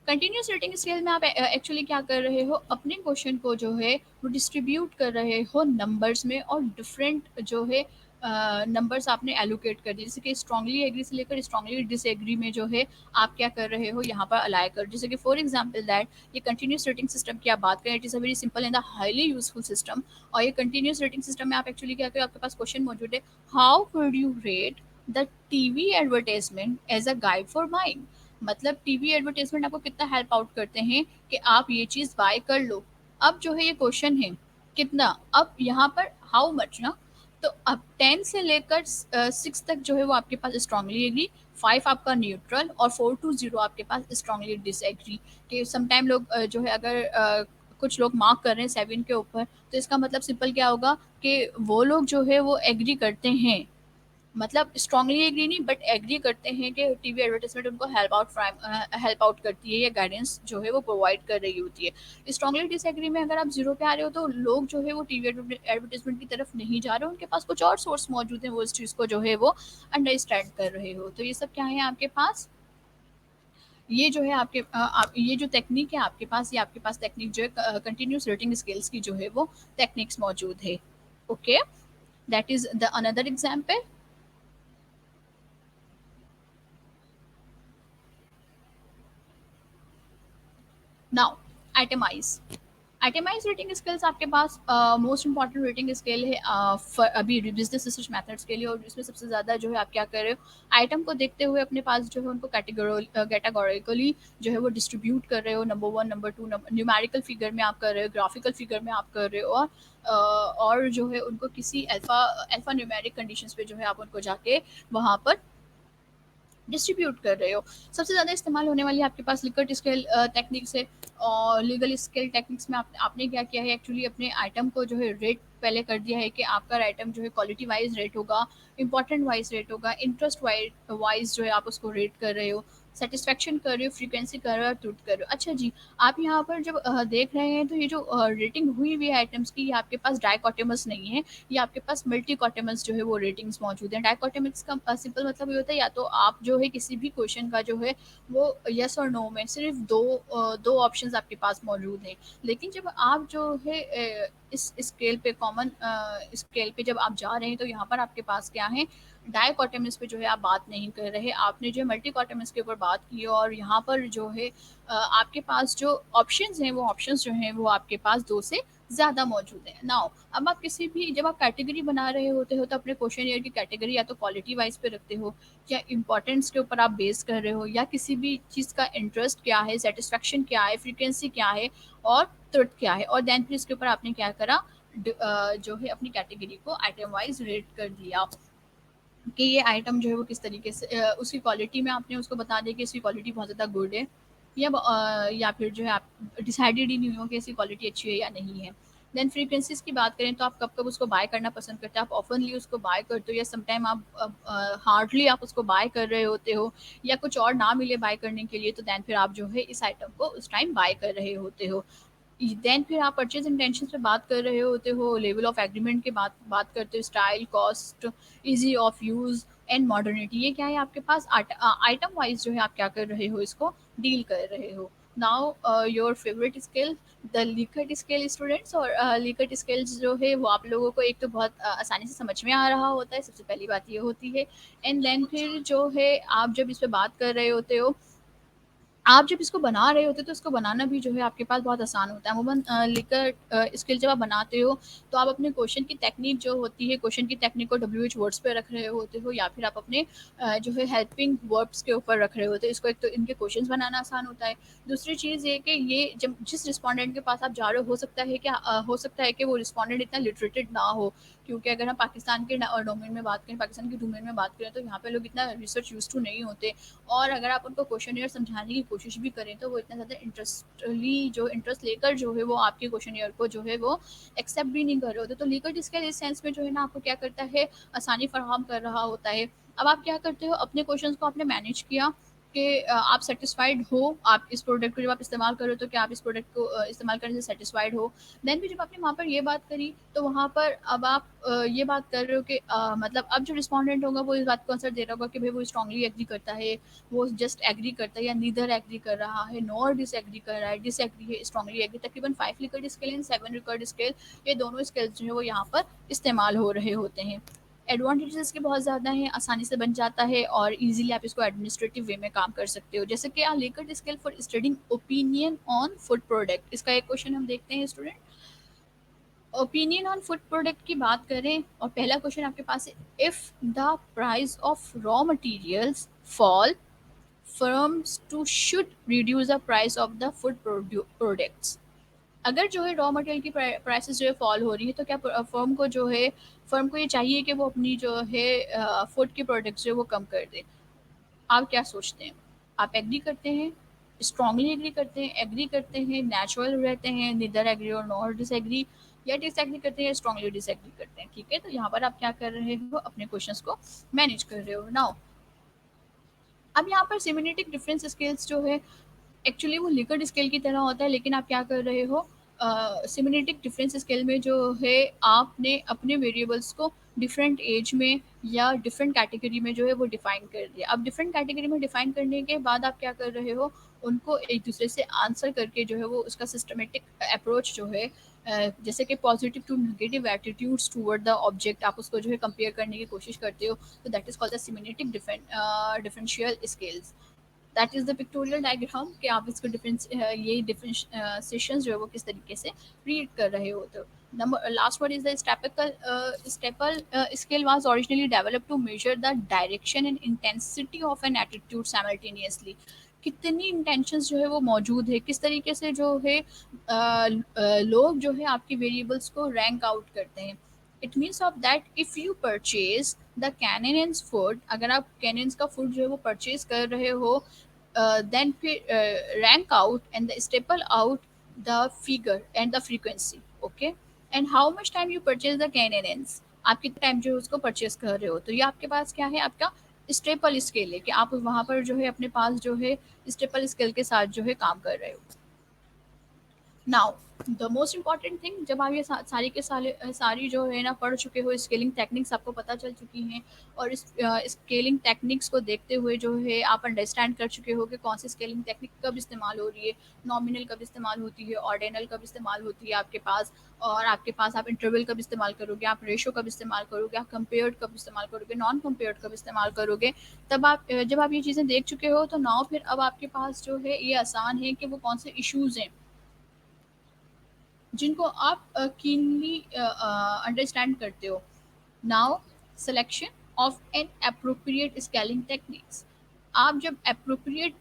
Continuous rating scale में आप एक्चुअली क्या कर रहे हो, अपने क्वेश्चन को जो है वो डिस्ट्रीब्यूट कर रहे हो नंबर्स में, और डिफरेंट जो है नंबर्स आपने एलोकेट कर दिए, जैसे कि स्ट्रांगली एग्री से लेकर स्ट्रांगली डिसएग्री में जो है आप क्या कर रहे हो यहाँ पर अलाय कर, जैसे कि फॉर एग्जांपल दैट ये कंटिन्यूस रेटिंग सिस्टम की आप बात करें, it is a very simple and the highly useful system. और ये कंटिन्यूस रेटिंग सिस्टम में आप एक्चुअली क्या करें, आपके पास क्वेश्चन मौजूद है, how would you rate the TV advertisement as a guide for buying. मतलब टीवी एडवर्टाइजमेंट आपको कितना हेल्प आउट करते हैं कि आप ये चीज़ बाय कर लो। अब जो है ये क्वेश्चन है कितना, अब यहाँ पर हाउ मच ना, तो अब 10 से लेकर 6 तक जो है वो आपके पास स्ट्रांगली एग्री, 5 आपका न्यूट्रल, और 4 to 0 आपके पास स्ट्रांगली डिसएग्री। कि समटाइम लोग जो है अगर कुछ लोग मार्क कर रहे हैं 7 के ऊपर, तो इसका मतलब सिंपल क्या होगा कि वो लोग जो है वो एग्री करते हैं, मतलब स्ट्रांगली एग्री नहीं बट एग्री करते हैं कि टीवी एडवर्टाइजमेंट उनको हेल्प आउट करती है, या गाइडेंस जो है वो प्रोवाइड कर रही होती है। स्ट्रांगली डिसएग्री में अगर आप जीरो पे आ रहे हो तो लोग जो है वो टीवी एडवर्टाइजमेंट की तरफ नहीं जा रहे, उनके पास कुछ और सोर्स मौजूद है, वो इस चीज़ को जो है वो अंडरस्टैंड कर रहे हो। तो ये सब क्या है आपके पास, ये जो है आपके ये जो टेक्निक है आपके पास, ये आपके पास टेक्निक जो है कंटिन्यूस रेटिंग स्केल्स की जो है वो टेक्निक्स मौजूद है। Okay, that is the another example. Now itemised, itemised rating skills आपके पास मोस्ट इंपॉर्टेंट रेटिंग स्केल है अभी बिजनेस रिसर्च मेथड्स के लिए, और इसमें सबसे ज़्यादा जो है आप क्या कर रहे हो, आइटम को देखते हुए अपने पास जो है उनको कैटेगोरिकली जो है वो डिस्ट्रीब्यूट कर रहे हो, number one, number two, numerical figure में आप कर रहे हो, ग्राफिकल फिगर में आप कर रहे हो, और जो है उनको किसी अल्फा अल्फा न्यूमेरिक कंडीशंस पे जो है आप उनको जाके वहाँ पर डिस्ट्रीब्यूट कर रहे हो। सबसे ज़्यादा इस्तेमाल होने वाली आपके पास लिकर्ट स्केल टेक्निक्स है, और लीगल स्केल टेक्निक्स में आपने क्या किया है, एक्चुअली अपने आइटम को जो है रेट पहले कर दिया है कि आपका आइटम जो है क्वालिटी वाइज रेट होगा, इंपॉर्टेंट वाइज रेट होगा, इंटरेस्ट वाइज जो है आप उसको रेट कर रहे हो, सेटिस्फेक्शन कर रहे हो, फ्रीक्वेंसी कर रहे हो, और ट्रूथ कर रहे हो। अच्छा जी, आप यहाँ पर जब देख रहे हैं तो ये जो रेटिंग हुई हुई है आइटम्स की, ये आपके पास डाइकोटोमस नहीं है, ये आपके पास मल्टी कॉटमस जो है वो रेटिंग्स मौजूद हैं। डाइकोटोमिक्स का सिंपल मतलब ये होता है, या तो आप जो है किसी भी क्वेश्चन का जो है वो यस और नो में सिर्फ दो ऑप्शंस आपके पास मौजूद हैं। लेकिन जब आप जो है इस स्केल पे कॉमन स्केल पे जब आप जा रहे हैं तो यहाँ पर आपके पास क्या है, डाइकोटोमिक्स पे जो है आप बात नहीं कर रहे, आपने जो है मल्टी कॉटमस के ऊपर बात की, और यहाँ पर जो है आपके पास जो ऑप्शंस हैं वो ऑप्शंस जो हैं वो आपके पास दो से ज़्यादा मौजूद है। नाउ अब आप किसी भी जब आप कैटेगरी बना रहे होते हो तो अपने क्वेश्चन ईयर की कैटेगरी या तो क्वालिटी वाइज पे रखते हो, या इंपॉर्टेंस के ऊपर आप बेस कर रहे हो, या किसी भी चीज़ का इंटरेस्ट क्या है, सेटिस्फेक्शन क्या है, फ्रीक्वेंसी क्या है, और ट्रुथ क्या है, और देन फिर इसके ऊपर आपने क्या करा, जो है अपनी कैटेगरी को आइटम वाइज रेट कर दिया कि ये आइटम जो है वो किस तरीके से उसकी क्वालिटी में आपने उसको बता दिया कि इसकी क्वालिटी बहुत ज़्यादा गुड है, या फिर जो है आप डिसाइडेड ही नहीं हो कि इसकी क्वालिटी अच्छी है या नहीं है। देन फ्रीक्वेंसीज की बात करें तो आप कब कब उसको बाय करना पसंद करते हो, आप ऑफनली उसको बाय करते हो, या समटाइम आप हार्डली आप उसको बाय कर रहे होते हो, या कुछ और ना मिले बाय करने के लिए, तो देन फिर आप जो है इस आइटम को उस टाइम बाय कर रहे होते हो। देन फिर आप परचेज इंटेंशन पे बात कर रहे होते हो, लेवल ऑफ एग्रीमेंट की बात बात करते हो, style, cost, easy of use and modernity. ये क्या है आपके पास आइटम वाइज जो है आप क्या कर रहे हो, इसको डील कर रहे हो। Now your favourite skill, the Likert skill students. और लिकट स्किल्स जो है वो आप लोगों को एक तो बहुत आसानी से समझ में आ रहा होता है, सबसे पहली बात ये होती है। एंड देन फिर जो है आप जब इस पे बात कर रहे होते हो, आप जब इसको बना रहे होते हो तो इसको बनाना भी जो है आपके पास बहुत आसान होता है। अमूमन लिकर स्किल जब आप बनाते हो तो आप अपने क्वेश्चन की टेक्निक जो होती है, क्वेश्चन की टेक्निक को WH वर्ड्स पे रख रहे होते हो, या फिर आप अपने जो है हेल्पिंग वर्ब्स के ऊपर रख रहे होते हो। इसको एक तो इनके क्वेश्चंस बनाना आसान होता है। दूसरी चीज़ ये कि ये जब जिस रिस्पोंडेंट के पास आप जा रहे हो सकता है क्या हो सकता है कि वो रिस्पोंडेंट इतना लिटरेटेड ना हो, क्योंकि अगर हम पाकिस्तान के डोमेन में बात करें, पाकिस्तान के डोमेन में बात करें, तो यहाँ पे लोग इतना रिसर्च यूज टू नहीं होते। और अगर आप उनको क्वेश्चन समझाने की कोशिश भी करें तो वो इतना ज़्यादा इंटरेस्ट लेकर जो है वो आपके क्वेश्चन को जो है वो एक्सेप्ट भी नहीं कर रहे होते। तो लीगल स्केल इस सेंस में जो है ना आपको क्या करता है, आसानी फराहम कर रहा होता है। अब आप क्या करते हो, अपने क्वेश्चंस को आपने मैनेज किया कि आप सेटिस्फाइड हो, आप इस प्रोडक्ट को जब आप इस्तेमाल करो तो क्या आप इस प्रोडक्ट को इस्तेमाल करने से सेटिस्फाइड हो। देन भी जब आपने वहाँ पर ये बात करी तो वहाँ पर अब आप ये बात कर रहे हो कि मतलब अब जो रिस्पोंडेंट होगा वो इस बात को आंसर दे रहा होगा कि भाई वो स्ट्रांगली एग्री करता है, वो जस्ट एग्री करता है, या नीदर एग्री कर रहा है, नॉर डिसएग्री कर रहा है, डिसएग्री है, स्ट्रांगली एग्री। तकरीबन 5 record scale and 7 record scale, ये दोनों स्केल्स जो है वो यहाँ पर इस्तेमाल हो रहे होते हैं। एडवांटेजेस के बहुत ज़्यादा हैं, आसानी से बन जाता है और इजीली आप इसको एडमिनिस्ट्रेटिव वे में काम कर सकते हो। जैसे कि लेकर scale for studying opinion on food product, इसका एक क्वेश्चन हम देखते हैं student. Opinion on food product की बात करें और पहला क्वेश्चन आपके पास है, if the price of raw materials fall, firms to should reduce the price of the food products। अगर जो है रॉ मटेरियल की प्राइसेस जो है फॉल हो रही है तो क्या फर्म को ये चाहिए कि वो अपनी जो है फूड के प्रोडक्ट्स जो है वो कम कर दे। आप क्या सोचते हैं, आप एग्री करते हैं, स्ट्रांगली एग्री करते हैं, एग्री करते हैं, नेचुरल रहते हैं, निदर एग्री और नॉर डिसएग्री, या डिसएग्री करते हैं, स्ट्रांगली डिसएग्री करते हैं। ठीक है, तो यहाँ पर आप क्या कर रहे हो, अपने क्वेश्चंस को मैनेज कर रहे हो। नाउ अब यहाँ पर सिमेंटिक डिफरेंस स्केल्स जो है एक्चुअली वो लिकर्ड स्केल की तरह होता है, लेकिन आप क्या कर रहे हो, सिमेंटिक डिफरेंस स्केल में जो है आपने अपने वेरिएबल्स को डिफरेंट एज में या डिफरेंट कैटेगरी में जो है वो डिफाइन कर दिया। अब डिफरेंट कैटेगरी में डिफाइन करने के बाद आप क्या कर रहे हो, उनको एक दूसरे से आंसर करके जो है वो उसका सिस्टमेटिक अप्रोच जो है जैसे कि positive to negative attitudes toward the object, आप उसको जो है कंपेयर करने की कोशिश करते हो। तो that is called the semantic differential scales. That is the pictorial diagram कि आप इसको ये डिफरेंशिएशन जो है वो किस तरीके से रीड कर रहे हो। तो number last one is the staple scale was originally developed to measure the direction and intensity of an attitude simultaneously. कितनी इंटेंशंस जो है वो मौजूद है, किस तरीके से जो है लोग जो है आपकी वेरिएबल्स को रैंक आउट करते हैं। It means of that if you purchase the cannons food, अगर आप कैनन्स का फूड जो है वो परचेज कर रहे हो, then rank out and the staple out the figure and the frequency, okay, and how much time you purchase the canines, आप कितना टाइम जो है उसको परचेज कर रहे हो। तो ये आपके पास क्या है, आपका स्टेपल स्केल है कि आप वहाँ पर जो है अपने पास जो है स्टेपल स्केल के साथ जो है काम कर रहे हो। Now the most important thing, जब आप ये सारी के सारी जो है ना पढ़ चुके हो, स्केलिंग टेक्निक्स आपको पता चल चुकी हैं, और इस स्केलिंग टेक्निक्स को देखते हुए जो है आप अंडरस्टैंड कर चुके हो कि कौन सी स्केलिंग टेक्निक कब इस्तेमाल हो रही है, नॉमिनल कब इस्तेमाल होती है, ऑर्डिनल कब इस्तेमाल होती है आपके पास, और आपके पास आप इंटरवल कब इस्तेमाल करोगे, आप रेशो कब इस्तेमाल करोगे, आप कंपेयर्ड कब इस्तेमाल करोगे, नॉन कंपेयर्ड कब इस्तेमाल करोगे। तब आप जब आप ये चीज़ें देख चुके हो तो नाउ फिर अब आपके पास जो है ये आसान है कि वो कौन से इश्यूज़ हैं जिनको आप कीनली अंडरस्टैंड करते हो। Now selection of an appropriate scaling techniques, आप जब appropriate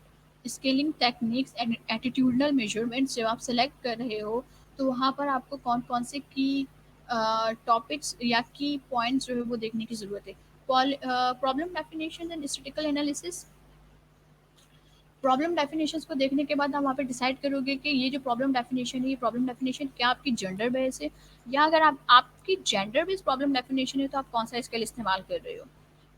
scaling techniques and attitudinal measurements जब आप सेलेक्ट कर रहे हो तो वहाँ पर आपको कौन कौन से की टॉपिक्स या की पॉइंट्स जो है वो देखने की ज़रूरत है। Problem definition and statistical analysis, problem definitions को देखने के बाद आप वहाँ पे डिसाइड करोगे कि ये जो प्रॉब्लम डेफिनेशन है, ये प्रॉब्लम डेफिनेशन क्या आपकी जेंडर बेस है, या अगर आप आपकी जेंडर बेस्ड प्रॉब्लम डेफिनेशन है तो आप कौन सा स्केल इस्तेमाल कर रहे हो,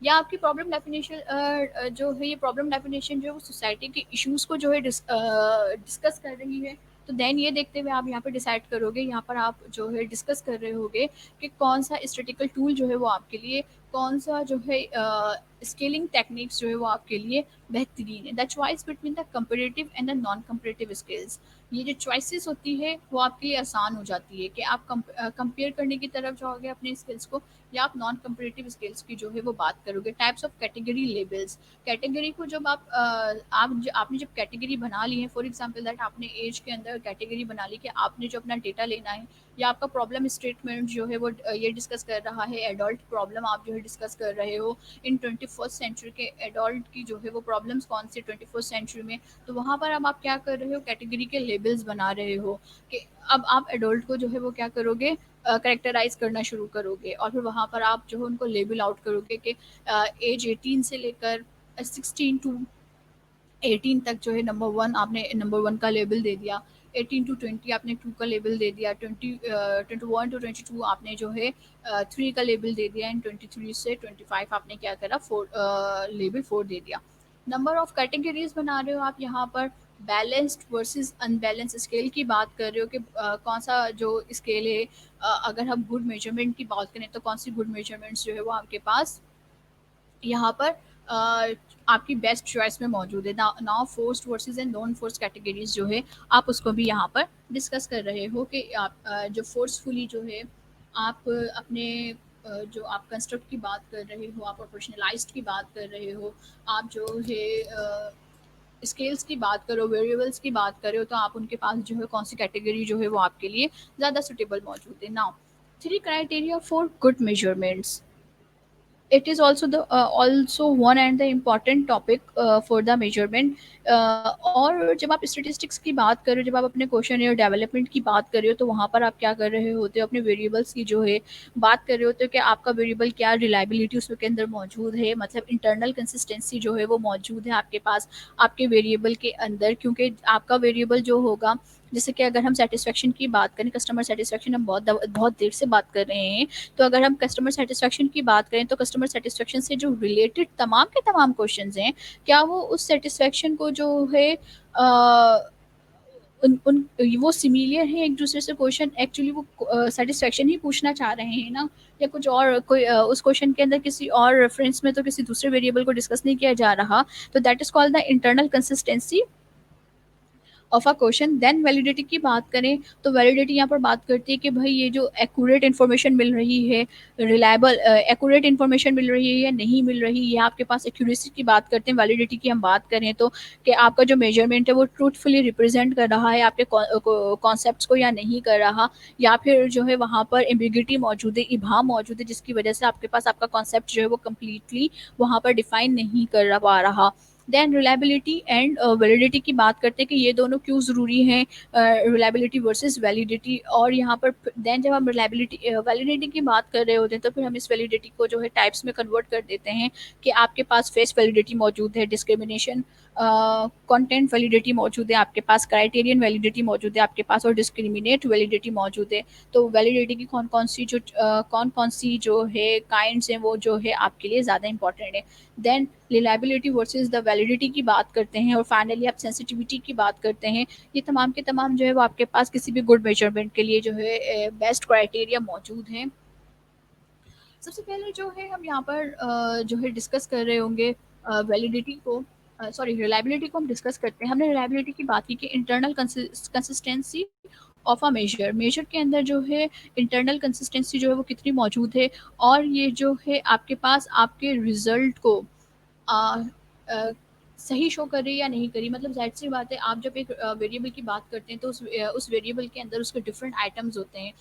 या आपकी प्रॉब्लम डेफिनेशन जो है ये प्रॉब्लम डेफिनेशन जो है वो सोसाइटी के इश्यूज को जो है डिस्कस कर रही है, तो देन ये देखते हुए आप यहाँ पे डिसाइड करोगे, यहाँ पर आप जो है डिस्कस कर रहे होगे कि कौन सा स्टैटिकल टूल जो है वो आपके लिए, कौन सा जो है स्केलिंग टेक्निक्स जो है वो आपके लिए बेहतरीन है। The choice between the comparative and the non comparative skills, ये जो चॉइसेस होती है वो आपके लिए आसान हो जाती है कि आप कंपेयर करने की तरफ जाओगे अपने स्किल्स को, या आप नॉन कंपेरेटिव स्किल्स की जो है वो बात करोगे। Types of category labels, category को जब आपने जब कैटेगरी बना ली है, फॉर एग्जांपल दैट आपने एज के अंदर कैटेगरी बना ली कि आपने जो अपना डेटा लेना है, या आपका प्रॉब्लम स्टेटमेंट जो है वो ये डिस्कस कर रहा है एडल्ट प्रॉब्लम, आप जो है डिस्कस कर रहे हो इन 21st सेंचुरी के एडल्ट की जो है वो प्रॉब्लम्स कौन सी 21st सेंचुरी में। तो वहाँ पर अब आप क्या कर रहे हो, कैटेगरी के लेबल्स बना रहे हो कि अब आप एडल्ट को जो है वो क्या करोगे, करेक्टराइज करना शुरू करोगे, और फिर वहाँ पर आप जो है उनको लेबल आउट करोगे कि एज 18 से लेकर 16 टू 18 तक जो है नंबर वन, आपने नंबर वन का लेबल दे दिया। 18 टू 20 आपने टू का लेबल दे दिया। 21 टू 22 आपने जो है थ्री का लेबल दे दिया। एंड 23 से 25 आपने क्या करा, फोर लेबल फोर दे दिया। नंबर ऑफ कैटेगरीज बना रहे हो आप यहाँ पर। बैलेंस्ड वर्सेस अनबैलेंस स्केल की बात कर रहे हो कि कौन सा जो स्केल है, अगर हम गुड मेजरमेंट की बात करें तो कौन सी गुड मेजरमेंट्स जो है वो आपके पास यहाँ पर आपकी बेस्ट चॉइस में मौजूद है। Now forced versus and non force categories जो है आप उसको भी यहाँ पर डिस्कस कर रहे हो कि आप जो फोर्सफुली जो है आप अपने जो आप कंस्ट्रक्ट की बात कर रहे हो, आप ऑपरेशनलाइज्ड की बात कर रहे हो, आप जो है स्केल्स की बात करो, वेरिएबल्स की बात करो, तो आप उनके पास जो है कौन सी कैटेगरी जो है वो आपके लिए ज़्यादा सुटेबल मौजूद है। Now three criteria for good measurements, it is also the also one and the important topic for the measurement। और जब आप स्टेटिस्टिक्स की बात करो, जब आप अपने क्वेश्चन या डेवलपमेंट की बात कर रहे हो, तो वहाँ पर आप क्या कर रहे होते हो, अपने वेरिएबल्स की जो है बात कर रहे होते हो कि आपका वेरिएबल क्या रिलायबिलिटी उसके अंदर मौजूद है, मतलब इंटरनल कंसिस्टेंसी जो है वो मौजूद है आपके पास आपके वेरिएबल के अंदर। क्योंकि आपका वेरिएबल जो होगा, जैसे कि अगर हम सेटिस्फेक्शन की बात करें, कस्टमर सेटिस्फेक्शन हम बहुत देर से बात कर रहे हैं, तो अगर हम कस्टमर सेटिस्फेक्शन की बात करें तो कस्टमर सेटिस्फेक्शन से जो रिलेटेड तमाम के तमाम क्वेश्चंस हैं, क्या वो उस सेटिस्फेक्शन को जो है उन उन वो सिमिलियर है एक दूसरे से, क्वेश्चन एक्चुअली वो सेटिस्फेक्शन ही पूछना चाह रहे हैं ना, या कुछ और कोई उस क्वेश्चन के अंदर किसी और रेफरेंस में तो किसी दूसरे वेरिएबल को डिस्कस नहीं किया जा रहा। तो that is called the internal consistency of a question. Then validity की बात करें तो वैलिडिटी यहाँ पर बात करती है कि भाई ये जो एक्यूरेट इन्फॉर्मेशन मिल रही है, रिलायबल एक्यूरेट इन्फॉर्मेशन मिल रही है या नहीं मिल रही है, आपके पास एक्यूरेसी की बात करते हैं। वैलिडिटी की हम बात करें तो कि आपका जो मेजरमेंट है वो ट्रूथफुली रिप्रेजेंट कर रहा है आपके कॉन्सेप्ट्स को या नहीं कर रहा, या फिर जो है वहाँ पर एम्बिग्यूटी मौजूद है, इबाहम मौजूद है, जिसकी वजह से आपके पास आपका कॉन्सेप्ट जो है वो कम्प्लीटली वहाँ पर डिफाइन नहीं कर पा रहा। देन रिलायबिलिटी एंड वैलिडिटी की बात करते हैं कि ये दोनों क्यों ज़रूरी हैं, रिलायबिलिटी वर्सेस वैलिडिटी। और यहाँ पर देन जब हम रिलायबिलिटी वैलिडिटी की बात कर रहे होते हैं तो फिर हम इस वैलिडिटी को जो है टाइप्स में कन्वर्ट कर देते हैं कि आपके पास फेस वैलिडिटी मौजूद है, डिस्क्रिमिनेशन कंटेंट वैलिडिटी मौजूद है आपके पास, क्राइटेरियन वैलिडिटी मौजूद है आपके पास, और डिस्क्रिमिनेट वैलिडिटी मौजूद है। तो वैलिडिटी की कौन कौन सी जो है काइंड्स हैं वो जो है आपके लिए ज़्यादा इंपॉर्टेंट है। Then reliability versus the validity की बात करते हैं, और फाइनली आप सेंसिटिविटी की बात करते हैं। ये तमाम के तमाम जो है वो आपके पास किसी भी गुड मेजरमेंट के लिए जो है बेस्ट क्राइटेरिया मौजूद हैं। सबसे पहले जो है हम यहाँ पर जो है डिस्कस कर रहे होंगे वैलिडिटी को, सॉरी रिलायबिलिटी को हम डिस्कस करते हैं। हमने रिलायबिलिटी की बात की कि internal consistency of a measure, measure के अंदर जो है इंटरनल कंसिस्टेंसी जो है वो कितनी मौजूद है, और ये जो है आपके पास आपके रिजल्ट को अ, अ, सही शो कर रही है या नहीं करी। मतलब ज़ाहिर सी बात है, आप जब एक वेरिएबल की बात करते हैं तो उस वेरिएबल के अंदर उसके डिफरेंट आइटम्स होते हैं।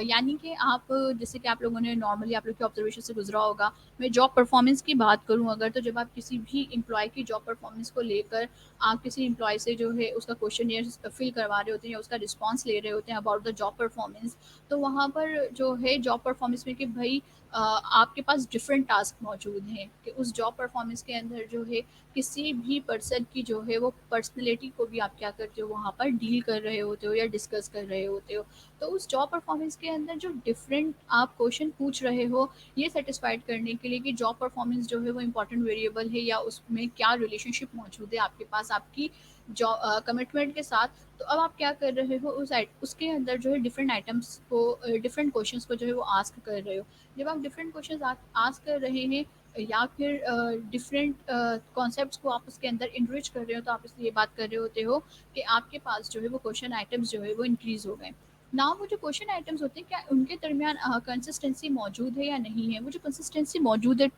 यानी कि आप जैसे कि आप लोगों ने नॉर्मली आप लोग के ऑब्जर्वेशन से गुजरा होगा। मैं जॉब परफॉर्मेंस की बात करूं अगर, तो जब आप किसी भी एम्प्लॉय की जॉब परफॉर्मेंस को लेकर आप किसी एम्प्लॉय से जो है उसका क्वेश्चन फिल करवा रहे होते हैं या उसका रिस्पॉन्स ले रहे होते हैं अबाउट द जॉब परफॉर्मेंस, तो वहाँ पर जो है जॉब परफॉर्मेंस में कि भाई आपके पास डिफरेंट टास्क मौजूद हैं कि उस जॉब परफॉर्मेंस के अंदर जो है किसी भी पर्सन की जो है वो पर्सनैलिटी को भी आप क्या करते हो वहाँ पर डील कर रहे होते हो या डिस्कस कर रहे होते हो। तो उस जॉब परफॉर्मेंस के अंदर जो डिफरेंट आप क्वेश्चन पूछ रहे हो, ये सेटिस्फाइड करने के लिए कि जॉब परफॉर्मेंस जो है वो इंपॉर्टेंट वेरिएबल है या उसमें क्या रिलेशनशिप मौजूद है आपके पास आपकी जॉब कमिटमेंट के साथ। तो अब आप क्या कर रहे हो, उसके अंदर जो है डिफरेंट आइटम्स को, डिफरेंट क्वेश्चंस को जो है वो आस्क कर रहे हो। जब आप डिफरेंट क्वेश्चंस आस्क कर रहे हैं या फिर डिफरेंट कॉन्सेप्ट्स को आप उसके अंदर इनरिच कर रहे हो, तो आप इसलिए बात कर रहे होते हो कि आपके पास जो है वो क्वेश्चन आइटम्स जो है वो इंक्रीज हो गए। ना वो जो क्वेश्चन आइटम्स होते हैं, क्या उनके दरमियान कंसिस्टेंसी मौजूद है या नहीं है। वो जो कंसिस्टेंसी मौजूद है,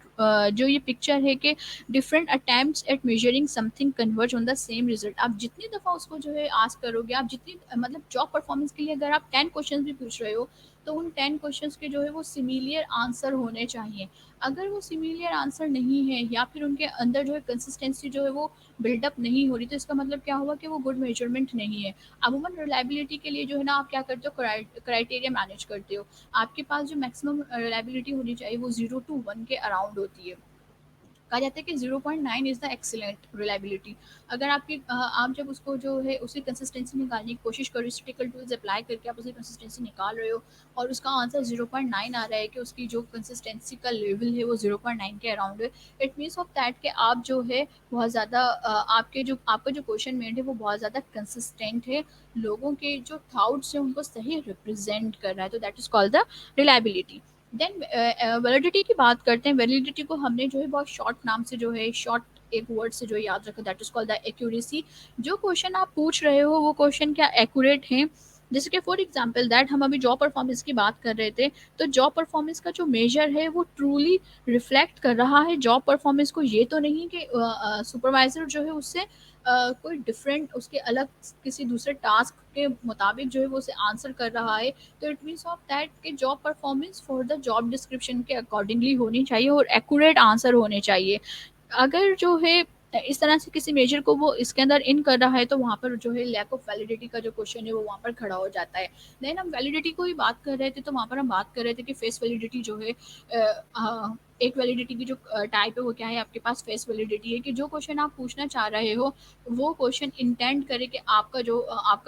जो ये पिक्चर है कि different attempts at measuring something converge on the same result. आप जितनी दफ़ा उसको जो है आस्क करोगे, आप जितनी मतलब जॉब परफॉर्मेंस के लिए अगर आप 10 क्वेश्चन भी पूछ रहे हो, तो उन 10 क्वेश्चंस के जो है वो सिमिलियर आंसर होने चाहिए। अगर वो सिमिलियर आंसर नहीं है या फिर उनके अंदर जो है कंसिस्टेंसी जो है वो बिल्डअप नहीं हो रही, तो इसका मतलब क्या हुआ कि वो गुड मेजरमेंट नहीं है। अमूमन रिलायबिलिटी के लिए जो है ना, आप क्या करते हो, क्राइटेरिया मैनेज करते हो। आपके पास जो मैक्सिमम रिलायबिलिटी होनी चाहिए वो 0 to 1 के अराउंड होती है। कहा जाता है कि 0.9 इज़ द एक्सीलेंट रिलायबिलिटी। अगर आप जब उसको जो है उसकी कंसिस्टेंसी निकालने की कोशिश करो, स्टैटिस्टिकल टूल्स अप्लाई करके आप उसकी कंसिस्टेंसी निकाल रहे हो और उसका आंसर 0.9 आ रहा है कि उसकी जो कंसिस्टेंसी का लेवल है वो 0.9 के अराउंड है, इट मीन्स ऑफ दैट कि आप जो है बहुत ज़्यादा आपका जो क्वेश्चन मेड है वो बहुत ज़्यादा कंसिस्टेंट है, लोगों के जो थाउट्स हैं उनको सही रिप्रेजेंट कर रहा है, तो that is called the reliability. Then validity की बात करते हैं। वैलिडिटी को हमने जो है बहुत शॉर्ट नाम से जो है, शॉर्ट एक वर्ड से जो है याद रखा, that is called the accuracy. जो क्वेश्चन आप पूछ रहे हो वो क्वेश्चन क्या एक्यूरेट है। जैसे कि फॉर एग्जांपल दैट हम अभी जॉब परफॉर्मेंस की बात कर रहे थे, तो जॉब परफॉर्मेंस का जो मेजर है वो ट्रूली रिफ्लेक्ट कर रहा है जॉब परफॉर्मेंस को। ये तो नहीं कि सुपरवाइजर जो है उससे कोई डिफरेंट उसके अलग किसी दूसरे टास्क के मुताबिक जो है वो उसे आंसर कर रहा है। तो इट मीन्स ऑफ दैट कि job performance for the job description के अकॉर्डिंगली होनी चाहिए और एक्यूरेट आंसर होने चाहिए। अगर जो है इस तरह से किसी मेजर को वो इसके अंदर इन कर रहा है, तो वहाँ पर जो है लैक ऑफ वैलिडिटी का जो क्वेश्चन है वो वहाँ पर खड़ा हो जाता है। देन हम वैलिडिटी को ही बात कर रहे थे, तो वहाँ पर हम बात कर रहे थे कि फेस वैलिडिटी जो है एक वैलिडिटी की जो टाइप है वो क्या है, आपके पास फेस वैलिडिटी है कि जो क्वेश्चन आप पूछना चाह रहे हो वो क्वेश्चन इंटेंड करे कि आपका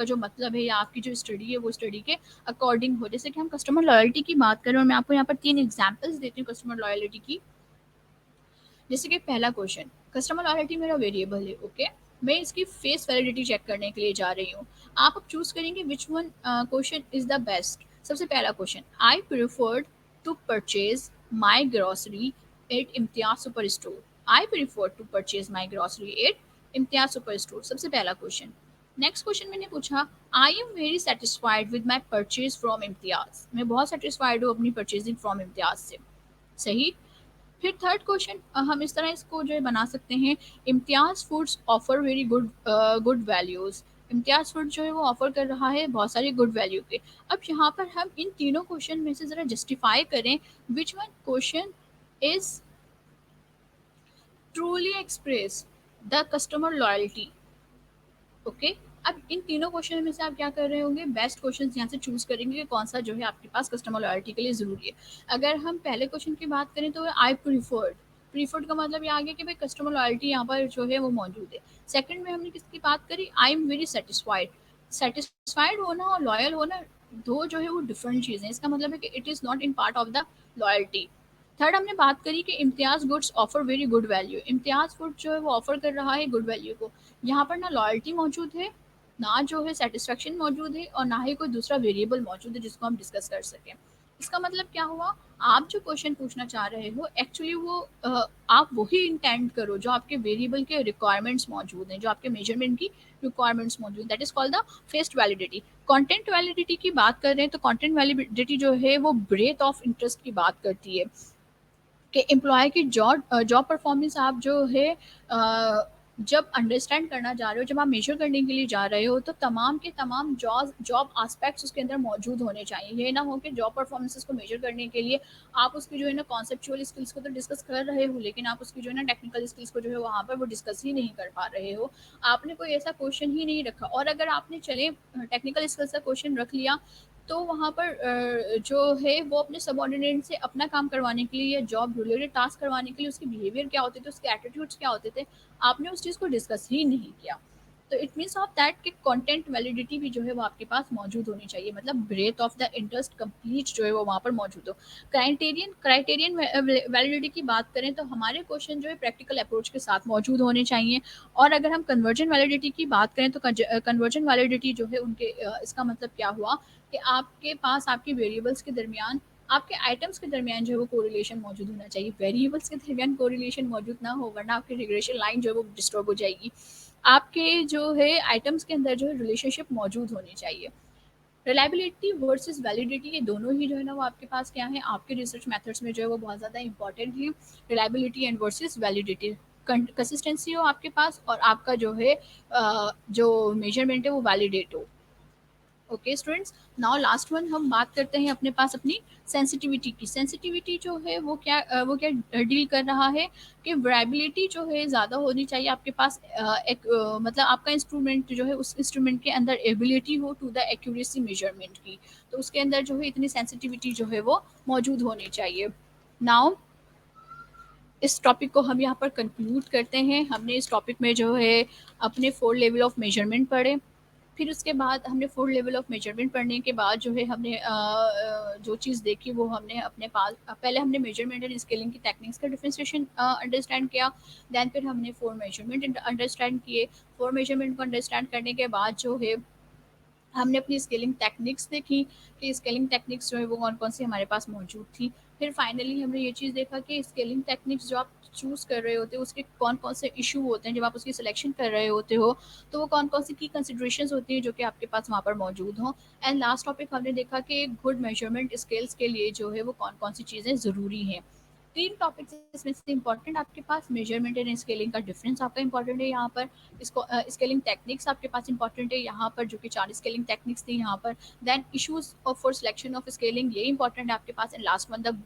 जो मतलब है या आपकी जो स्टडी है वो स्टडी के अकॉर्डिंग हो। जैसे कि हम कस्टमर लॉयल्टी की बात करें और मैं आपको यहाँ पर 3 एग्जांपल्स देती हूँ कस्टमर लॉयल्टी की। जैसे कि पहला क्वेश्चन, कस्टमर लॉयल्टी मेरा वेरिएबल है, ओके। मैं इसकी फेस वैलिडिटी चेक करने के लिए जा रही हूँ। आप अब चूज करेंगे which one question is the best. सबसे पहला question, I preferred to purchase my grocery at Imtiaz super store. I prefer to purchase my grocery at Imtiaz super store, सबसे पहला क्वेश्चन। नेक्स्ट क्वेश्चन मैंने पूछा, I am very satisfied with my purchase from Imtiaz. मैं बहुत satisfied हूँ अपनी purchasing from Imtiaz से, सही। फिर थर्ड क्वेश्चन हम इस तरह इसको जो है बना सकते हैं, Imtiaz foods offer very good values. Imtiaz food जो है वो ऑफर कर रहा है बहुत सारी गुड वैल्यू के। अब यहाँ पर हम इन तीनों क्वेश्चन में से ज़रा जस्टिफाई करें विच one question is truly express the customer loyalty, okay. अब इन तीनों क्वेश्चन में से आप क्या कर रहे होंगे, बेस्ट क्वेश्चन यहाँ से चूज करेंगे कि कौन सा जो है आपके पास कस्टमर लॉयल्टी के लिए ज़रूरी है। अगर हम पहले क्वेश्चन की बात करें तो आई प्रीफर्ड, प्रीफर्ड का मतलब ये आ गया कि भाई कस्टमर लॉयल्टी यहाँ पर जो है वो मौजूद है। सेकंड में हमने किसकी बात करी, आई एम वेरी सेटिस्फाइड। सेटिस्फाइड होना और लॉयल होना दो जो है वो डिफरेंट चीज़ें हैं, इसका मतलब है कि it is not in part of the loyalty. Third हमने बात करी कि Imtiaz goods offer very good value. Imtiaz food जो है वो ऑफर कर रहा है गुड वैल्यू को। यहाँ पर ना लॉयल्टी मौजूद है, ना जो है सेटिस्फेक्शन मौजूद है, और ना ही कोई दूसरा वेरिएबल मौजूद है जिसको हम डिस्कस कर सकें। इसका मतलब क्या हुआ, आप जो क्वेश्चन पूछना चाह रहे हो एक्चुअली वो आप वही इंटेंड करो जो आपके वेरिएबल के रिक्वायरमेंट्स मौजूद हैं, जो आपके मेजरमेंट की रिक्वायरमेंट्स मौजूद, that is called the faced validity. Content validity की बात कर रहे हैं तो कंटेंट वैलिडिटी जो है वो ब्रेथ ऑफ इंटरेस्ट की बात करती है कि एम्प्लॉय की जॉब जॉब परफॉर्मेंस आप जो है जब अंडरस्टैंड करना जा रहे हो, जब आप मेजर करने के लिए जा रहे हो, तो तमाम के तमाम जॉब जॉब एस्पेक्ट्स उसके अंदर मौजूद होने चाहिए। ये ना हो कि जॉब परफॉर्मेंसेस को मेजर करने के लिए आप उसकी जो है ना कॉन्सेप्चुअल स्किल्स को तो डिस्कस कर रहे हो, लेकिन आप उसकी जो है ना टेक्निकल स्किल्स को जो है वहाँ पर वो डिस्कस ही नहीं कर पा रहे हो। आपने कोई ऐसा क्वेश्चन ही नहीं रखा, और अगर आपने चले टेक्निकल स्किल्स का क्वेश्चन रख लिया, तो वहाँ पर जो है वो अपने सबऑर्डिनेट से अपना काम करवाने के लिए या जॉब रिलेटेड टास्क करवाने के लिए उसके बिहेवियर क्या होते थे, उसके एटीट्यूड्स क्या होते थे, आपने उस चीज़ को डिस्कस ही नहीं किया। तो इट मीन्स ऑफ दैट कि कंटेंट वैलिडिटी भी जो है वो आपके पास मौजूद होनी चाहिए, मतलब breath of the interest complete जो है वो वहाँ पर मौजूद हो। क्राइटेरियन वैलिडिटी की बात करें तो हमारे क्वेश्चन जो है प्रैक्टिकल अप्रोच के साथ मौजूद होने चाहिए। और अगर हम कन्वर्जन वैलिडिटी की बात करें तो कन्वर्जन वैलिडिटी जो है उनके इसका मतलब क्या हुआ कि आपके पास आपके वेरिएबल्स के दरमियान, आपके आइटम्स के दरमियान जो है वो कोरिलेशन मौजूद होना चाहिए। वेरिएबल्स के दरमियान कोरिलेशन मौजूद ना हो वरना आपकी रिग्रेशन लाइन जो है वो डिस्टर्ब हो जाएगी। आपके जो है आइटम्स के अंदर जो है रिलेशनशिप मौजूद होनी चाहिए। रिलायबिलिटी वर्सेस वैलिडिटी ये दोनों ही जो है ना वो आपके पास क्या है, आपके रिसर्च मेथड्स में जो है वो बहुत ज़्यादा इंपॉर्टेंट है। Reliability and versus validity, consistency हो आपके पास और आपका जो है जो मेजरमेंट है वो वैलिडेट हो। Okay students, now last one हम बात करते हैं अपने पास अपनी सेंसिटिविटी की। सेंसिटिविटी जो है वो क्या डील कर रहा है कि वैरिएबिलिटी जो है ज़्यादा होनी चाहिए आपके पास। मतलब आपका इंस्ट्रूमेंट जो है उस इंस्ट्रूमेंट के अंदर एबिलिटी हो टू द एक्यूरेसी मेजरमेंट की, तो उसके अंदर जो है इतनी सेंसिटिविटी जो है वो मौजूद होनी चाहिए। नाउ इस टॉपिक को हम यहाँ पर कंक्लूड करते हैं। हमने इस टॉपिक में जो है अपने 4 लेवल ऑफ मेजरमेंट पढ़े। फिर उसके बाद हमने 4 लेवल ऑफ मेजरमेंट पढ़ने के बाद जो है हमने जो चीज़ देखी वो हमने अपने पास पहले हमने मेजरमेंट एंड स्केलिंग की टेक्निक्स का डिफरेंशिएशन अंडरस्टैंड किया। देन फिर हमने 4 मेजरमेंट अंडरस्टैंड किए। 4 मेजरमेंट को अंडरस्टैंड करने के बाद जो है हमने अपनी स्केलिंग टेक्निक्स देखी कि स्केलिंग टेक्निक्स जो है वो कौन-कौन सी हमारे पास मौजूद थी। फिर फाइनली हमने ये चीज़ देखा कि स्केलिंग टेक्निक्स जो आप चूज़ कर रहे होते हो उसके कौन-कौन से इश्यू होते हैं जब आप उसकी सिलेक्शन कर रहे होते हो, तो वो कौन-कौन सी की कंसिडरेशंस होती हैं जो कि आपके पास वहाँ पर मौजूद हों। एंड लास्ट टॉपिक हमने देखा कि गुड मेजरमेंट स्केल्स के लिए जो है वो कौन-कौन सी चीज़ें ज़रूरी हैं। 3 टॉपिक्स इसमें से इम्पोर्टेंट आपके पास मेजरमेंट एंड स्केलिंग का डिफरेंस आपका इम्पोर्टेंट है यहाँ पर। इसको स्केलिंग टेक्निक्स आपके पास इंपॉर्टेंट है यहाँ पर, जो कि 4 स्केलिंग टेक्निक्स थी यहाँ पर। Then issues of for selection of scaling ये इंपॉर्टेंट है आपके पास। And last one the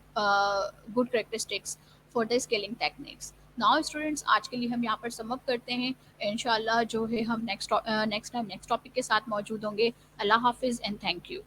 good characteristics for the scaling techniques. Now students, आज के लिए हम यहाँ पर सम अप करते हैं। इंशाल्लाह जो है हम नेक्स्ट टाइम नेक्स्ट टॉपिक के साथ मौजूद होंगे। अल्लाह हाफिज़ एंड थैंक यू।